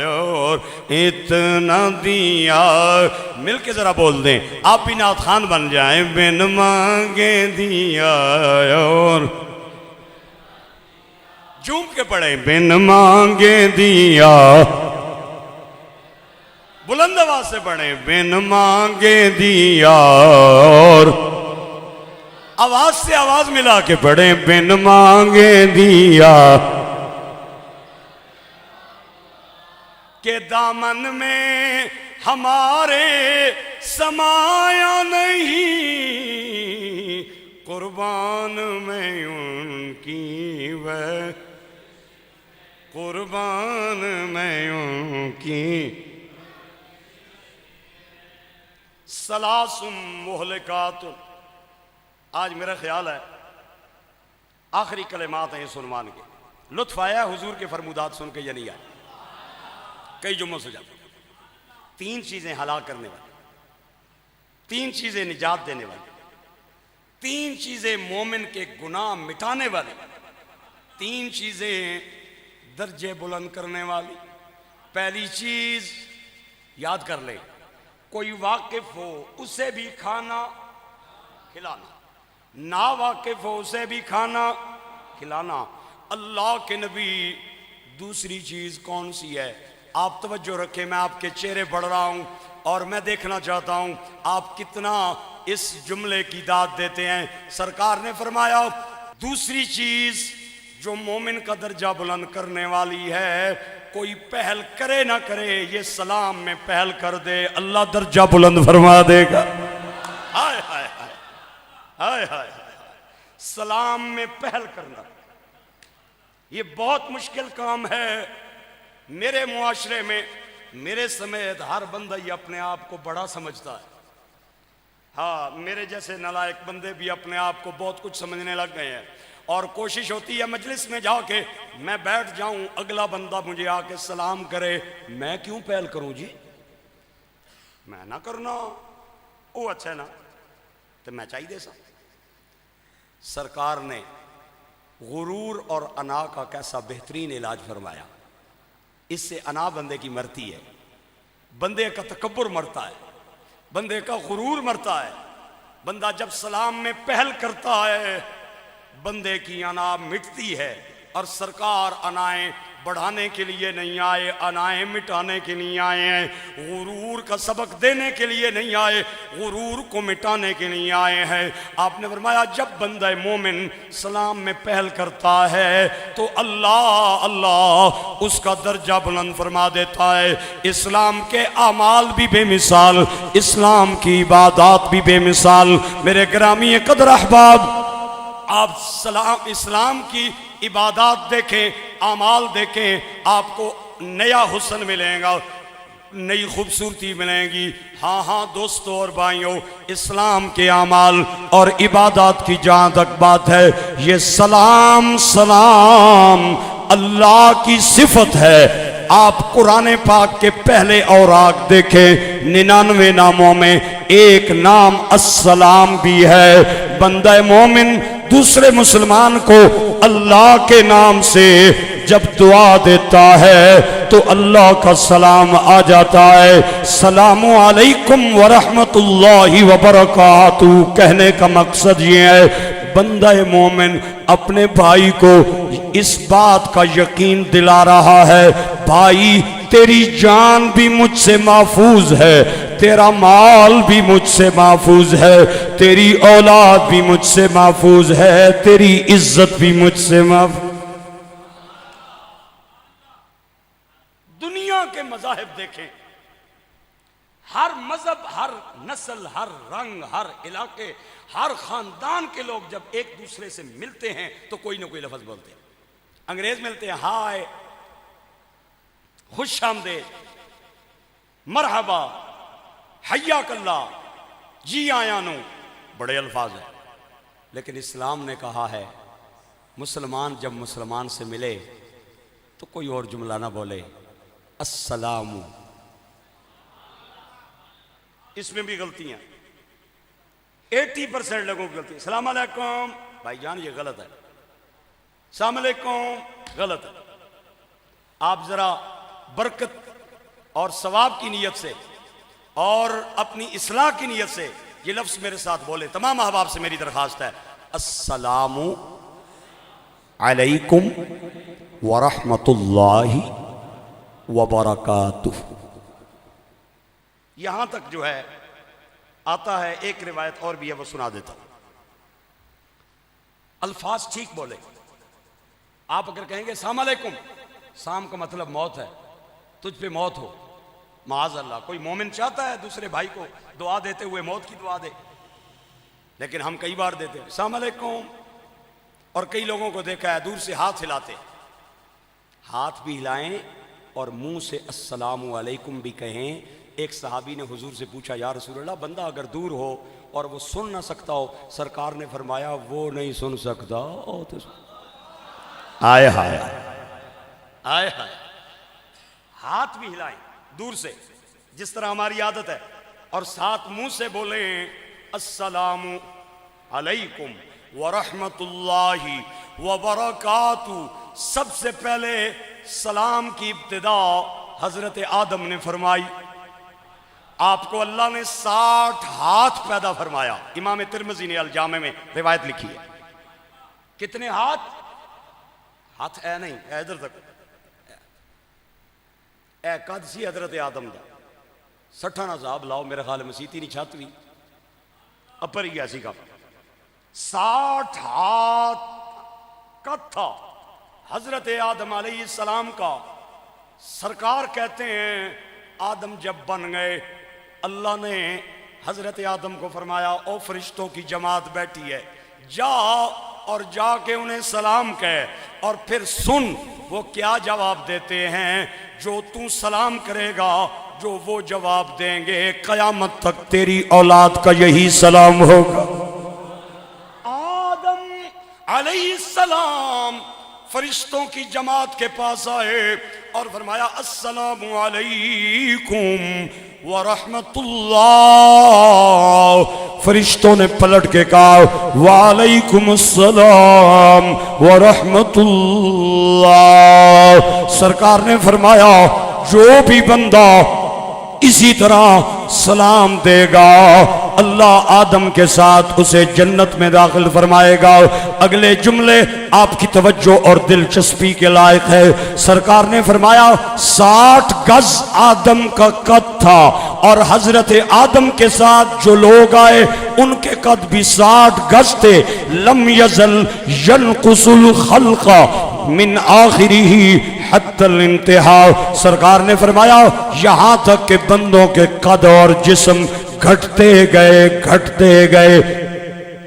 اور اتنا دیا. مل کے ذرا بول دیں, آپ بھی نعت خان بن جائیں. بن مانگے دیا اور جھوم کے پڑھیں, بن مانگے دیا, بلند آواز سے پڑھیں, بن مانگے دیا اور آواز سے آواز ملا کے پڑھیں, بن مانگے دیا. کہ دامن میں ہمارے سمایا نہیں, قربان میں ان کی وہ, قربان میں ان کی. ثلاث مہلکات, آج میرا خیال ہے آخری کلمات ہیں یہ سنوان کے. لطف آیا حضور کے فرمودات سن کے یا نہیں آیا؟ کئی جمعوں سے جاتا. تین چیزیں ہلاک کرنے والی, تین چیزیں نجات دینے والی, تین چیزیں مومن کے گناہ مٹانے والی, تین چیزیں درجے بلند کرنے والی. پہلی چیز یاد کر لیں, کوئی واقف ہو اسے بھی کھانا کھلانا, نا واقف ہو اسے بھی کھانا کھلانا. اللہ کے نبی دوسری چیز کون سی ہے؟ آپ توجہ رکھیں, میں آپ کے چہرے پڑھ رہا ہوں اور میں دیکھنا چاہتا ہوں آپ کتنا اس جملے کی داد دیتے ہیں. سرکار نے فرمایا دوسری چیز جو مومن کا درجہ بلند کرنے والی ہے, کوئی پہل کرے نہ کرے, یہ سلام میں پہل کر دے, اللہ درجہ بلند فرما دے گا. ہائے ہائے ہائے ہائے ہائے, سلام میں پہل کرنا یہ بہت مشکل کام ہے. میرے معاشرے میں میرے سمیت ہر بندہ یہ اپنے آپ کو بڑا سمجھتا ہے. ہاں, میرے جیسے نالائق بندے بھی اپنے آپ کو بہت کچھ سمجھنے لگ گئے ہیں, اور کوشش ہوتی ہے مجلس میں جا کے میں بیٹھ جاؤں, اگلا بندہ مجھے آ کے سلام کرے, میں کیوں پہل کروں جی, میں نہ کرنا وہ اچھا ہے نا, تو میں چاہیے سا. سرکار نے غرور اور انا کا کیسا بہترین علاج فرمایا. اس سے انا بندے کی مرتی ہے، بندے کا تکبر مرتا ہے، بندے کا غرور مرتا ہے. بندہ جب سلام میں پہل کرتا ہے بندے کی انا مٹتی ہے. اور سرکار انائیں بڑھانے کے لیے نہیں آئے، انائیں مٹانے کے لیے آئے ہیں. غرور کا سبق دینے کے لیے نہیں آئے، غرور کو مٹانے کے لیے آئے ہیں. آپ نے فرمایا جب بندہ مومن سلام میں پہل کرتا ہے تو اللہ اس کا درجہ بلند فرما دیتا ہے. اسلام کے اعمال بھی بے مثال، اسلام کی عبادات بھی بے مثال. میرے گرامی قدر احباب، آپ اسلام کی عبادات دیکھیں، اعمال دیکھیں، آپ کو نیا حسن ملے گا، نئی خوبصورتی ملے گی. ہاں دوستو اور بھائیوں، اسلام کے اعمال اور عبادات کی جہاں تک بات ہے، یہ سلام اللہ کی صفت ہے. آپ قرآن پاک کے پہلے اوراق دیکھیں، 99 ناموں میں ایک نام السلام بھی ہے. بندہ مومن دوسرے مسلمان کو اللہ کے نام سے جب دعا دیتا ہے تو اللہ کا سلام آ جاتا ہے. السلام علیکم ورحمت اللہ وبرکاتہ کہنے کا مقصد یہ ہے بندہ مومن اپنے بھائی کو اس بات کا یقین دلا رہا ہے، بھائی تیری جان بھی مجھ سے محفوظ ہے، تیرا مال بھی مجھ سے محفوظ ہے، تیری اولاد بھی مجھ سے محفوظ ہے، تیری عزت بھی مجھ سے محفوظ. دنیا کے مذاہب دیکھیں، ہر مذہب، ہر نسل، ہر رنگ، ہر علاقے، ہر خاندان کے لوگ جب ایک دوسرے سے ملتے ہیں تو کوئی نہ کوئی لفظ بولتے ہیں. انگریز ملتے ہیں ہائے، خوش آمدید، مرحبا، حیاک اللہ، جی آیا نو، بڑے الفاظ ہیں. لیکن اسلام نے کہا ہے مسلمان جب مسلمان سے ملے تو کوئی اور جملہ نہ بولے، السلام. اس میں بھی غلطیاں 80% لوگوں کی غلطی. السلام علیکم بھائی جان، یہ غلط ہے. السلام علیکم غلط ہے. آپ ذرا برکت اور ثواب کی نیت سے اور اپنی اصلاح کی نیت سے یہ لفظ میرے ساتھ بولے. تمام احباب سے میری درخواست ہے، السلام علیکم ورحمت اللہ وبرکاتہ. یہاں تک جو ہے آتا ہے. ایک روایت اور بھی ہے، وہ سنا دیتا ہوں. الفاظ ٹھیک بولے. آپ اگر کہیں گے السلام علیکم، سام کا مطلب موت ہے، تجھ پہ موت ہو، معاذ اللہ. کوئی مومن چاہتا ہے دوسرے بھائی کو دعا دیتے ہوئے موت کی دعا دے؟ لیکن ہم کئی بار دیتے ہیں السلام علیکم. اور کئی لوگوں کو دیکھا ہے دور سے ہاتھ ہلاتے، ہاتھ بھی ہلائیں اور منہ سے السلام علیکم بھی کہیں. ایک صحابی نے حضور سے پوچھا یا رسول اللہ، بندہ اگر دور ہو اور وہ سن نہ سکتا ہو، سرکار نے فرمایا وہ نہیں سن سکتا. آئے ہائے آئے ہائے. ہاتھ بھی ہلائیں دور سے جس طرح ہماری عادت ہے، اور ساتھ منہ سے بولیں السلام علیکم ورحمت اللہ وبرکاتہ. سب سے پہلے سلام کی ابتدا حضرت آدم نے فرمائی. آپ کو اللہ نے 60 ہاتھ پیدا فرمایا. امام ترمذی نے الجامع میں روایت لکھی ہے. کتنے ہاتھ؟ ہاتھ اے نہیں، اے ادھر تک، اے قد سی حضرت آدم دا 60 عذاب لاؤ. میرے خیال مسیتی نہیں چھاتوی اپر ہی ایسی کا 60 ہاتھ کا تھا حضرت آدم علیہ السلام کا. سرکار کہتے ہیں آدم جب بن گئے، اللہ نے حضرت آدم کو فرمایا او فرشتوں کی جماعت بیٹھی ہے، جا اور جا کے انہیں سلام کہے اور پھر سن وہ کیا جواب دیتے ہیں. جو تو سلام کرے گا، جو وہ جواب دیں گے، قیامت تک تیری اولاد کا یہی سلام ہوگا. آدم علیہ السلام فرشتوں کی جماعت کے پاس آئے اور فرمایا السلام علیکم ورحمۃ اللہ. فرشتوں نے پلٹ کے کہا وعلیکم السلام ورحمۃ اللہ. سرکار نے فرمایا جو بھی بندہ اسی طرح سلام دے گا اللہ آدم کے ساتھ اسے جنت میں داخل فرمائے گا. اگلے جملے آپ کی توجہ اور دلچسپی کے لائق ہے. سرکار نے فرمایا 60 گز آدم کا قد تھا اور حضرت آدم کے ساتھ جو لوگ آئے ان کے قد بھی 60 گز تھے. لم یزل ینقص الخلق من آخرہ حتی الانتہا. سرکار نے فرمایا یہاں تک کہ بندوں کے قد اور جسم گھٹتے گئے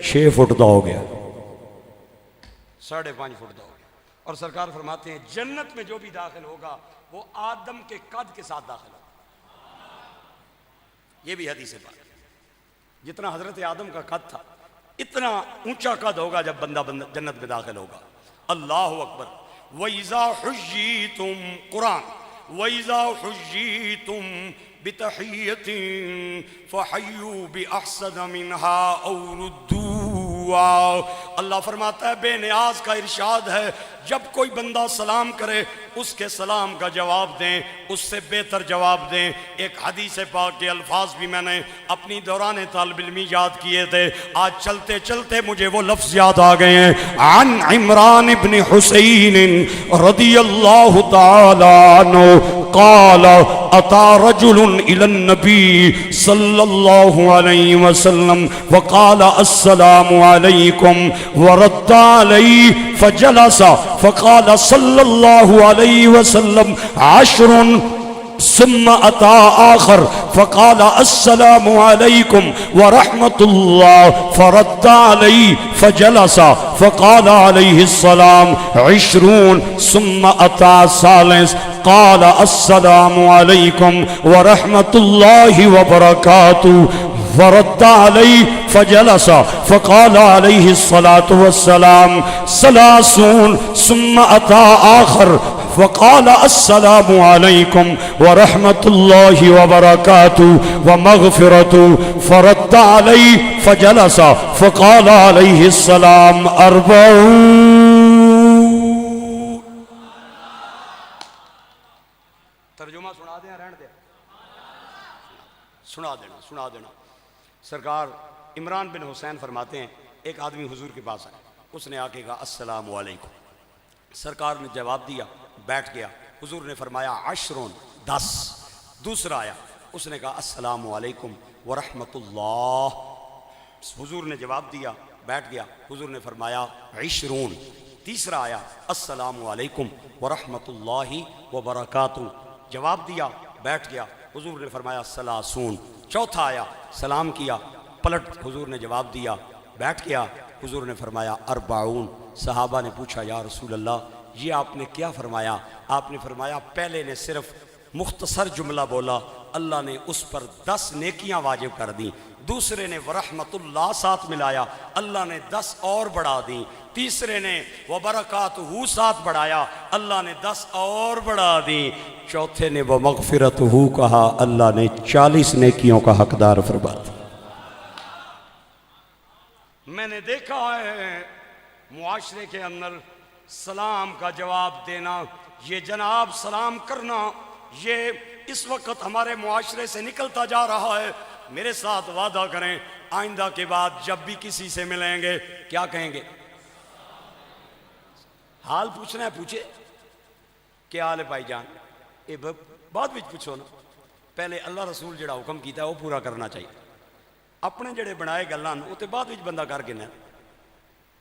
6 فٹ دا ہو گیا, 5.5 فٹ دا ہو گیا. اور سرکار فرماتے ہیں جنت میں جو بھی داخل ہوگا وہ آدم کے قد کے ساتھ داخل ہوگا. یہ بھی حدیث ہے. جتنا حضرت آدم کا قد تھا اتنا اونچا قد ہوگا جب بندہ جنت میں داخل ہوگا. اللہ اکبر. وَإِذَا حُيِّيتُمْ قرآن وَإِذَا حُيِّيتُمْ بِتَحِيَّةٍ فَحَيُّوا بِأَحْسَنَ مِنْهَا أَوْ رُدُّوهَا. اللہ فرماتا ہے بے نیاز کا ارشاد ہے جب کوئی بندہ سلام کرے اس کے سلام کا جواب دیں, اس سے بہتر جواب دیں. ایک حدیث پاک کے الفاظ بھی میں نے اپنی دوران طالب علمی یاد کیے تھے. آج چلتے چلتے مجھے وہ لفظ یاد آ گئے ہیں. عن عمران بن حسین رضی اللہ تعالی عنہ قال اتى رجل الى النبي صلى الله عليه وسلم وقال السلام عليكم ورد عليه فجلس فقال صلى الله عليه وسلم 10 ثم أتى آخر فقال السلام عليكم ورحمة الله فرد عليه فجلس فقال عليه السلام 20 ثم أتى ثالث قال السلام عليكم ورحمة الله وبركاته فرد عليه فجلس فقال عليه الصلاة والسلام 30 ثم أتى آخر فقال السلام عليكم ورحمة الله وبركاته ومغفرته فرد عليه فجلس فقال عليه السلام 40. ترجمہ سنا دیں رہن دیں سنا دینا. سرکار عمران بن حسین فرماتے ہیں ایک آدمی حضور کے پاس آیا, اس نے آ کے کہا السلام علیکم. سرکار نے جواب دیا, بیٹھ گیا. حضور نے فرمایا 10. دوسرا آیا, اس نے کہا السلام علیکم ورحمۃ اللہ. حضور نے جواب دیا, بیٹھ گیا. حضور نے فرمایا 20. تیسرا آیا السلام علیکم ورحمۃ اللہ وبرکاتہ. جواب دیا, بیٹھ گیا. حضور نے فرمایا 30. چوتھا آیا, سلام کیا, پلٹ حضور نے جواب دیا, بیٹھ گیا. حضور نے فرمایا 40. صحابہ نے پوچھا یا رسول اللہ یہ آپ نے کیا فرمایا؟ آپ نے فرمایا پہلے نے صرف مختصر جملہ بولا, اللہ نے اس پر 10 نیکیاں واجب کر دیں. دوسرے نے ورحمت اللہ ساتھ ملایا, اللہ نے 10 اور بڑھا دیں. تیسرے نے وبرکاتہ ساتھ بڑھایا, اللہ نے 10 اور بڑھا دیں. چوتھے نے ومغفرتہ کہا, اللہ نے 40 نیکیوں کا حقدار فرما دیا. میں نے دیکھا ہے معاشرے کے اندر سلام کا جواب دینا, یہ جناب سلام کرنا, یہ اس وقت ہمارے معاشرے سے نکلتا جا رہا ہے. میرے ساتھ وعدہ کریں آئندہ کے بعد جب بھی کسی سے ملیں گے کیا کہیں گے؟ حال پوچھنا ہے پوچھے, کیا حال ہے بھائی جان؟ بعد بھی پوچھو نا, پہلے اللہ رسول جڑا حکم کیتا ہے وہ پورا کرنا چاہیے. اپنے جڑے بنائے گلاں وہ تو بعد وچ بندہ کر کے نا.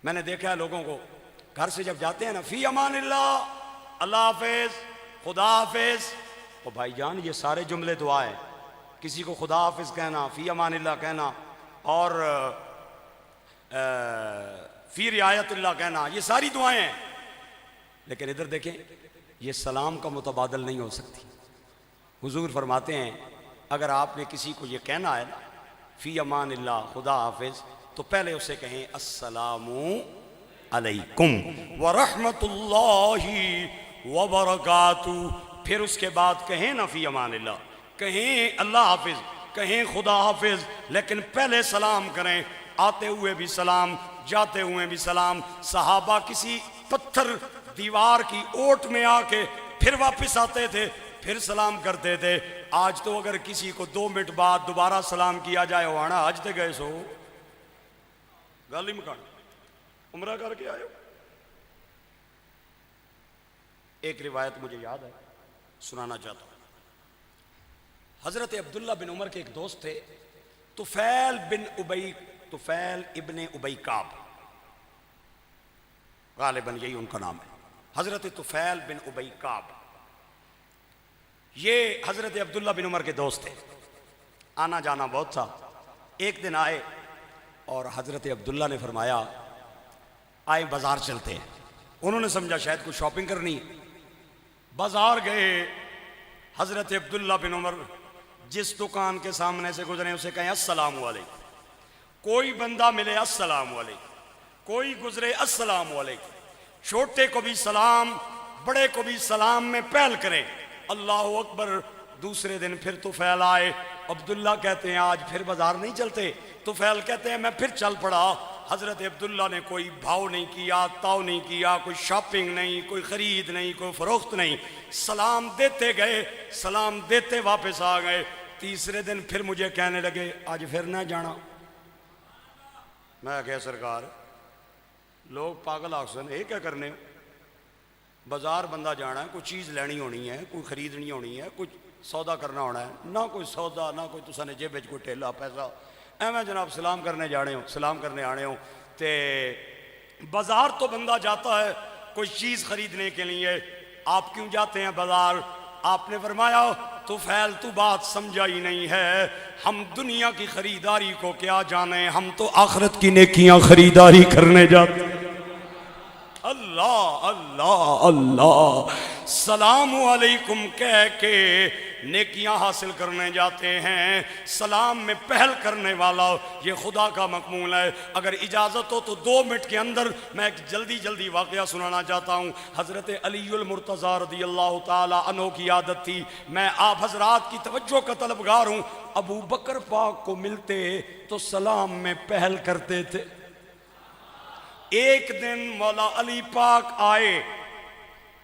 میں نے دیکھا ہے لوگوں کو گھر سے جب جاتے ہیں نا فی امان اللہ, اللہ حافظ, خدا حافظ. او بھائی جان یہ سارے جملے دعا ہیں. کسی کو خدا حافظ کہنا, فی امان اللہ کہنا اور فی رعایت اللہ کہنا, یہ ساری دعائیں ہیں. لیکن ادھر دیکھیں یہ سلام کا متبادل نہیں ہو سکتی. حضور فرماتے ہیں اگر آپ نے کسی کو یہ کہنا ہے نا فی امان اللہ خدا حافظ, تو پہلے اسے کہیں السلام علیکم ورحمۃ اللہ وبرکاتہ. پھر اس کے بعد کہیں نہ فی امان اللہ، کہیں اللہ حافظ، کہیں خدا حافظ، لیکن پہلے سلام کریں. آتے ہوئے بھی سلام، جاتے ہوئے بھی سلام. صحابہ کسی پتھر دیوار کی اوٹ میں آ کے پھر واپس آتے تھے، پھر سلام کرتے تھے. آج تو اگر کسی کو 2 منٹ بعد دوبارہ سلام کیا جائے، وانا آج تے گئے سو گل ہی مکان عمرہ کر کے آئے ہو. ایک روایت مجھے یاد ہے، سنانا چاہتا ہوں. حضرت عبداللہ بن عمر کے ایک دوست تھے، طفیل ابن ابی کعب، غالباً یہی ان کا نام ہے، حضرت طفیل بن ابی کعب. یہ حضرت عبداللہ بن عمر کے دوست تھے، آنا جانا بہت تھا. ایک دن آئے اور حضرت عبداللہ نے فرمایا آئے بازار چلتے ہیں. انہوں نے سمجھا شاید کچھ شاپنگ کرنی. بازار گئے. حضرت عبداللہ بن عمر جس دکان کے سامنے سے گزرے اسے کہیں السلام علیکم. کوئی بندہ ملے السلام علیکم، کوئی گزرے السلام علیکم. چھوٹے کو بھی سلام، بڑے کو بھی سلام میں پہل کریں. اللہ اکبر. دوسرے دن پھر طفیل آئے. عبداللہ کہتے ہیں آج پھر بازار نہیں چلتے؟ طفیل کہتے ہیں میں پھر چل پڑا. حضرت عبداللہ نے کوئی بھاؤ نہیں کیا، تاؤ نہیں کیا، کوئی شاپنگ نہیں، کوئی خرید نہیں، کوئی فروخت نہیں. سلام دیتے گئے، سلام دیتے واپس آ گئے. تیسرے دن پھر مجھے کہنے لگے آج پھر نہ جانا. میں کہا سرکار لوگ پاگل آکسن یہ کیا کرنے؟ بازار بندہ جانا ہے، کوئی چیز لینی ہونی ہے، کوئی خریدنی ہونی ہے، کوئی سودا کرنا ہونا ہے. نہ کوئی سودا، نہ کوئی تسا نے جیب وچ کوئی ٹھیلا پیسہ. ایویں جناب سلام کرنے جانے ہو، سلام کرنے آنے ہو. تے بازار تو بندہ جاتا ہے کوئی چیز خریدنے کے لیے. آپ کیوں جاتے ہیں بازار؟ آپ نے فرمایا طفیل تو بات سمجھا ہی نہیں ہے. ہم دنیا کی خریداری کو کیا جانے، ہم تو آخرت کی نیکیاں خریداری کرنے جاتے ہیں. اللہ اللہ اللہ. سلام علیکم کہہ کے نیکیاں حاصل کرنے جاتے ہیں. سلام میں پہل کرنے والا یہ خدا کا مقبول ہے. اگر اجازت ہو تو 2 منٹ کے اندر میں ایک جلدی واقعہ سنانا چاہتا ہوں. حضرت علی المرتضیٰ رضی اللہ تعالی عنہ کی عادت تھی، میں آپ حضرات کی توجہ کا طلبگار ہوں، ابو بکر پاک کو ملتے تو سلام میں پہل کرتے تھے. ایک دن مولا علی پاک آئے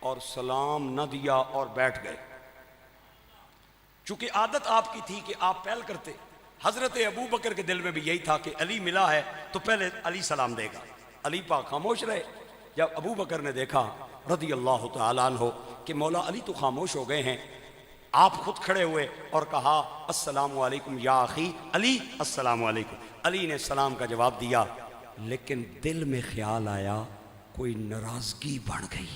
اور سلام نہ دیا اور بیٹھ گئے. چونکہ عادت آپ کی تھی کہ آپ پہل کرتے. حضرت ابو بکر کے دل میں بھی یہی تھا کہ علی ملا ہے تو پہلے علی سلام دے گا. علی پاک خاموش رہے. جب ابو بکر نے دیکھا رضی اللہ تعالیٰ عنہ کہ مولا علی تو خاموش ہو گئے ہیں، آپ خود کھڑے ہوئے اور کہا السلام علیکم یا اخی علی، السلام علیکم. علی نے سلام کا جواب دیا، لیکن دل میں خیال آیا کوئی ناراضگی بڑھ گئی.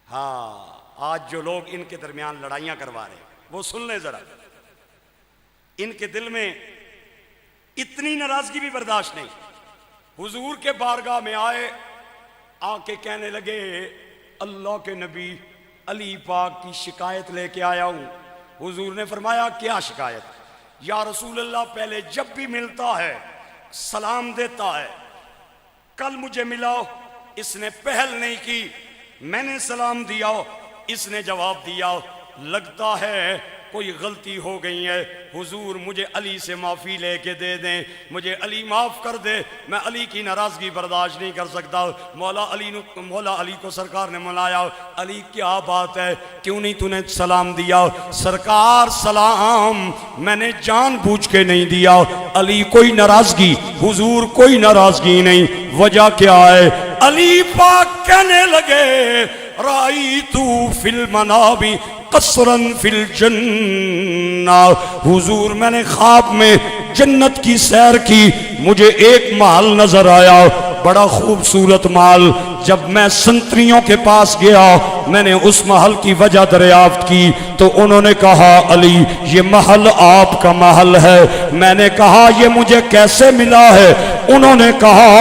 ہاں آج جو لوگ ان کے درمیان لڑائیاں کروا رہے ہیں وہ سن لیں ذرا. ان کے دل میں اتنی ناراضگی بھی برداشت نہیں. حضور کے بارگاہ میں آئے، آ کے کہنے لگے اللہ کے نبی علی پاک کی شکایت لے کے آیا ہوں. حضور نے فرمایا کیا شکایت؟ یا رسول اللہ پہلے جب بھی ملتا ہے سلام دیتا ہے، کل مجھے ملا اس نے پہل نہیں کی، میں نے سلام دیا اس نے جواب دیا، لگتا ہے کوئی غلطی ہو گئی ہے. حضور مجھے علی سے معافی لے کے دے دیں، مجھے علی معاف کر دے، میں علی کی ناراضگی برداشت نہیں کر سکتا. مولا علی کو سرکار نے ملایا، علی کیا بات ہے، کیوں نہیں تو نے سلام دیا؟ سرکار سلام میں نے جان بوجھ کے نہیں دیا. علی کوئی ناراضگی؟ حضور کوئی ناراضگی نہیں. وجہ کیا ہے؟ علی پاک کہنے لگے رأیت فی المنام قصرا فی الجنہ، حضور میں نے خواب میں جنت کی سیر کی، مجھے ایک محل نظر آیا، بڑا خوبصورت محل. جب میں سنتریوں کے پاس گیا میں نے اس محل کی وجہ دریافت کی تو انہوں نے کہا علی یہ محل آپ کا محل ہے. میں نے کہا یہ مجھے کیسے ملا ہے؟ انہوں نے کہا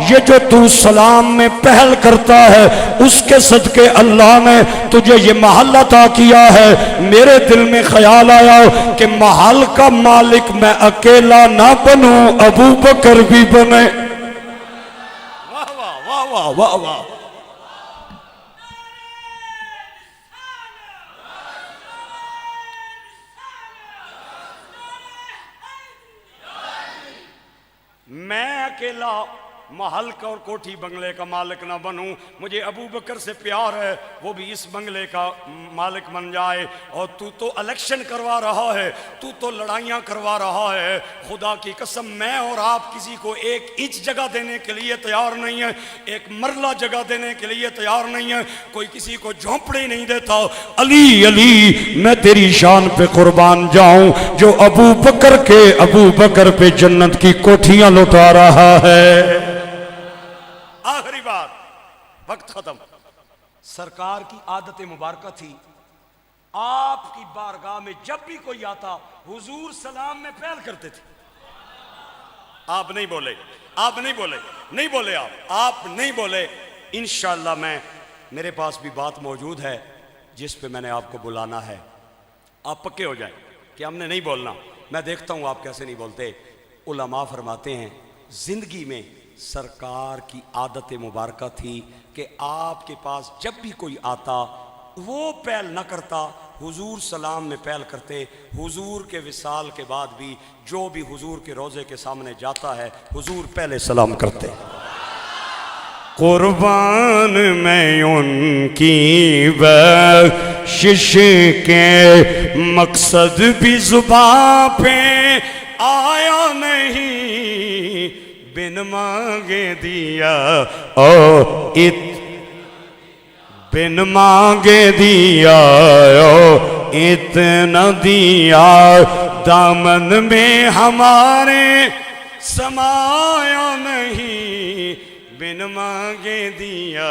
یہ جو تو سلام میں پہل کرتا ہے اس کے صدقے اللہ نے تجھے یہ محل عطا کیا ہے. میرے دل میں خیال آیا کہ محل کا مالک میں اکیلا نہ بنوں، ابو بکر بھی بنے. واہ واہ واہ. میں اکیلا محل کا اور کوٹھی بنگلے کا مالک نہ بنوں. مجھے ابو بکر سے پیار ہے، وہ بھی اس بنگلے کا مالک بن جائے. اور تو الیکشن کروا رہا ہے، تو لڑائیاں کروا رہا ہے. خدا کی قسم میں اور آپ کسی کو ایک انچ جگہ دینے کے لیے تیار نہیں ہے، ایک مرلہ جگہ دینے کے لیے تیار نہیں ہے. کوئی کسی کو جھونپڑی نہیں دیتا. علی علی میں تیری شان پہ قربان جاؤں جو ابو بکر پہ جنت کی کوٹھیاں لوٹا رہا ہے. آخری بات، وقت ختم. سرکار کی عادت مبارکہ تھی، آپ کی بارگاہ میں جب بھی کوئی آتا حضور سلام میں پہل کرتے تھے. آپ نہیں بولے، آپ نہیں بولے، نہیں بولے، آپ نہیں بولے. انشاءاللہ میرے پاس بھی بات موجود ہے جس پہ میں نے آپ کو بلانا ہے. آپ پکے ہو جائیں کہ ہم نے نہیں بولنا. میں دیکھتا ہوں آپ کیسے نہیں بولتے. علماء فرماتے ہیں زندگی میں سرکار کی عادت مبارکہ تھی کہ آپ کے پاس جب بھی کوئی آتا وہ پہل نہ کرتا، حضور سلام میں پہل کرتے. حضور کے وصال کے بعد بھی جو بھی حضور کے روضے کے سامنے جاتا ہے حضور پہلے سلام کرتے. قربان میں ان کی بخشش کے مقصد بھی زباں پہ آیا نہیں، بن مانگے دیا بن مانگے دیا اتنا دیا، دامن میں ہمارے سمایا نہیں، بن مانگے دیا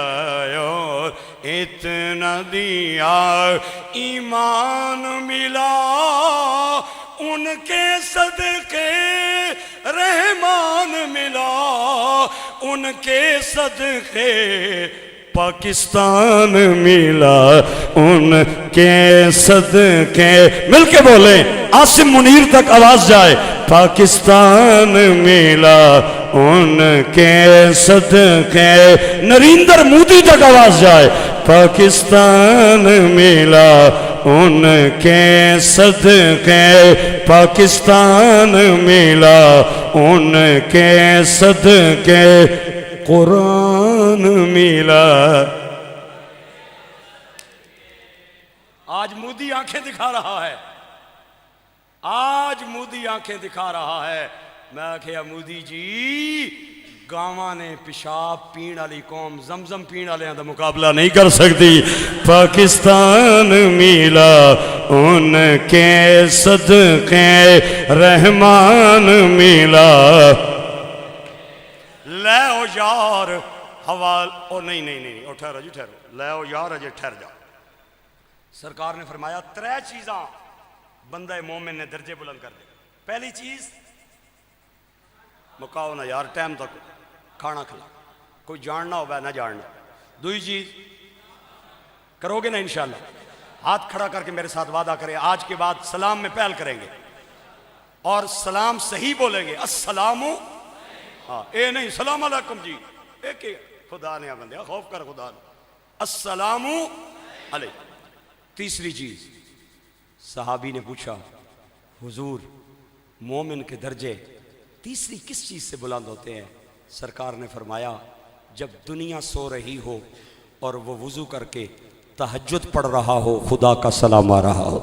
اتنا دیا. ایمان ملا ان کے صدقے، رحمان ملا ان کے صدقے، پاکستان ملا ان کے صدقے. مل کے بولیں، عاصم منیر تک آواز جائے. پاکستان ملا ان کے صدقے، نریندر مودی تک آواز جائے. پاکستان ملا ان کے صدقے، پاکستان ملا ان کے صدقے، قرآن ملا. آج مودی آنکھیں دکھا رہا ہے، آج مودی آنکھیں دکھا رہا ہے. میں کہا مودی جی گاواں نے پیشاب پین والی قوم زمزم پین والے دا مقابلہ نہیں کر سکتی. پاکستان ملا ان کے صدقے، رحمان ملا. لے او یار حوال او نہیں او ٹھہرو جی ٹھہرو، لے او یار اجے ٹھہر جا. سرکار نے فرمایا 3 چیزاں بندہ مومن نے درجے بلند کر دے. پہلی چیز مکاؤ نہ یار، ٹائم تک کھانا کھلا، کوئی جاننا ہوگا نہ جاننا. دوئی چیز کرو گے نا انشاءاللہ، ہاتھ کھڑا کر کے میرے ساتھ وعدہ کریں آج کے بعد سلام میں پہل کریں گے اور سلام صحیح بولیں گے. السلام، ہاں اے نہیں سلام علیکم جی، ایک خدا نے بندے خوف کر خدا نے. السلام علیکم. تیسری چیز، صحابی نے پوچھا حضور مومن کے درجے تیسری کس چیز سے بلند ہوتے ہیں؟ سرکار نے فرمایا جب دنیا سو رہی ہو اور وہ وضو کر کے تہجد پڑھ رہا ہو، خدا کا سلام آ رہا ہو.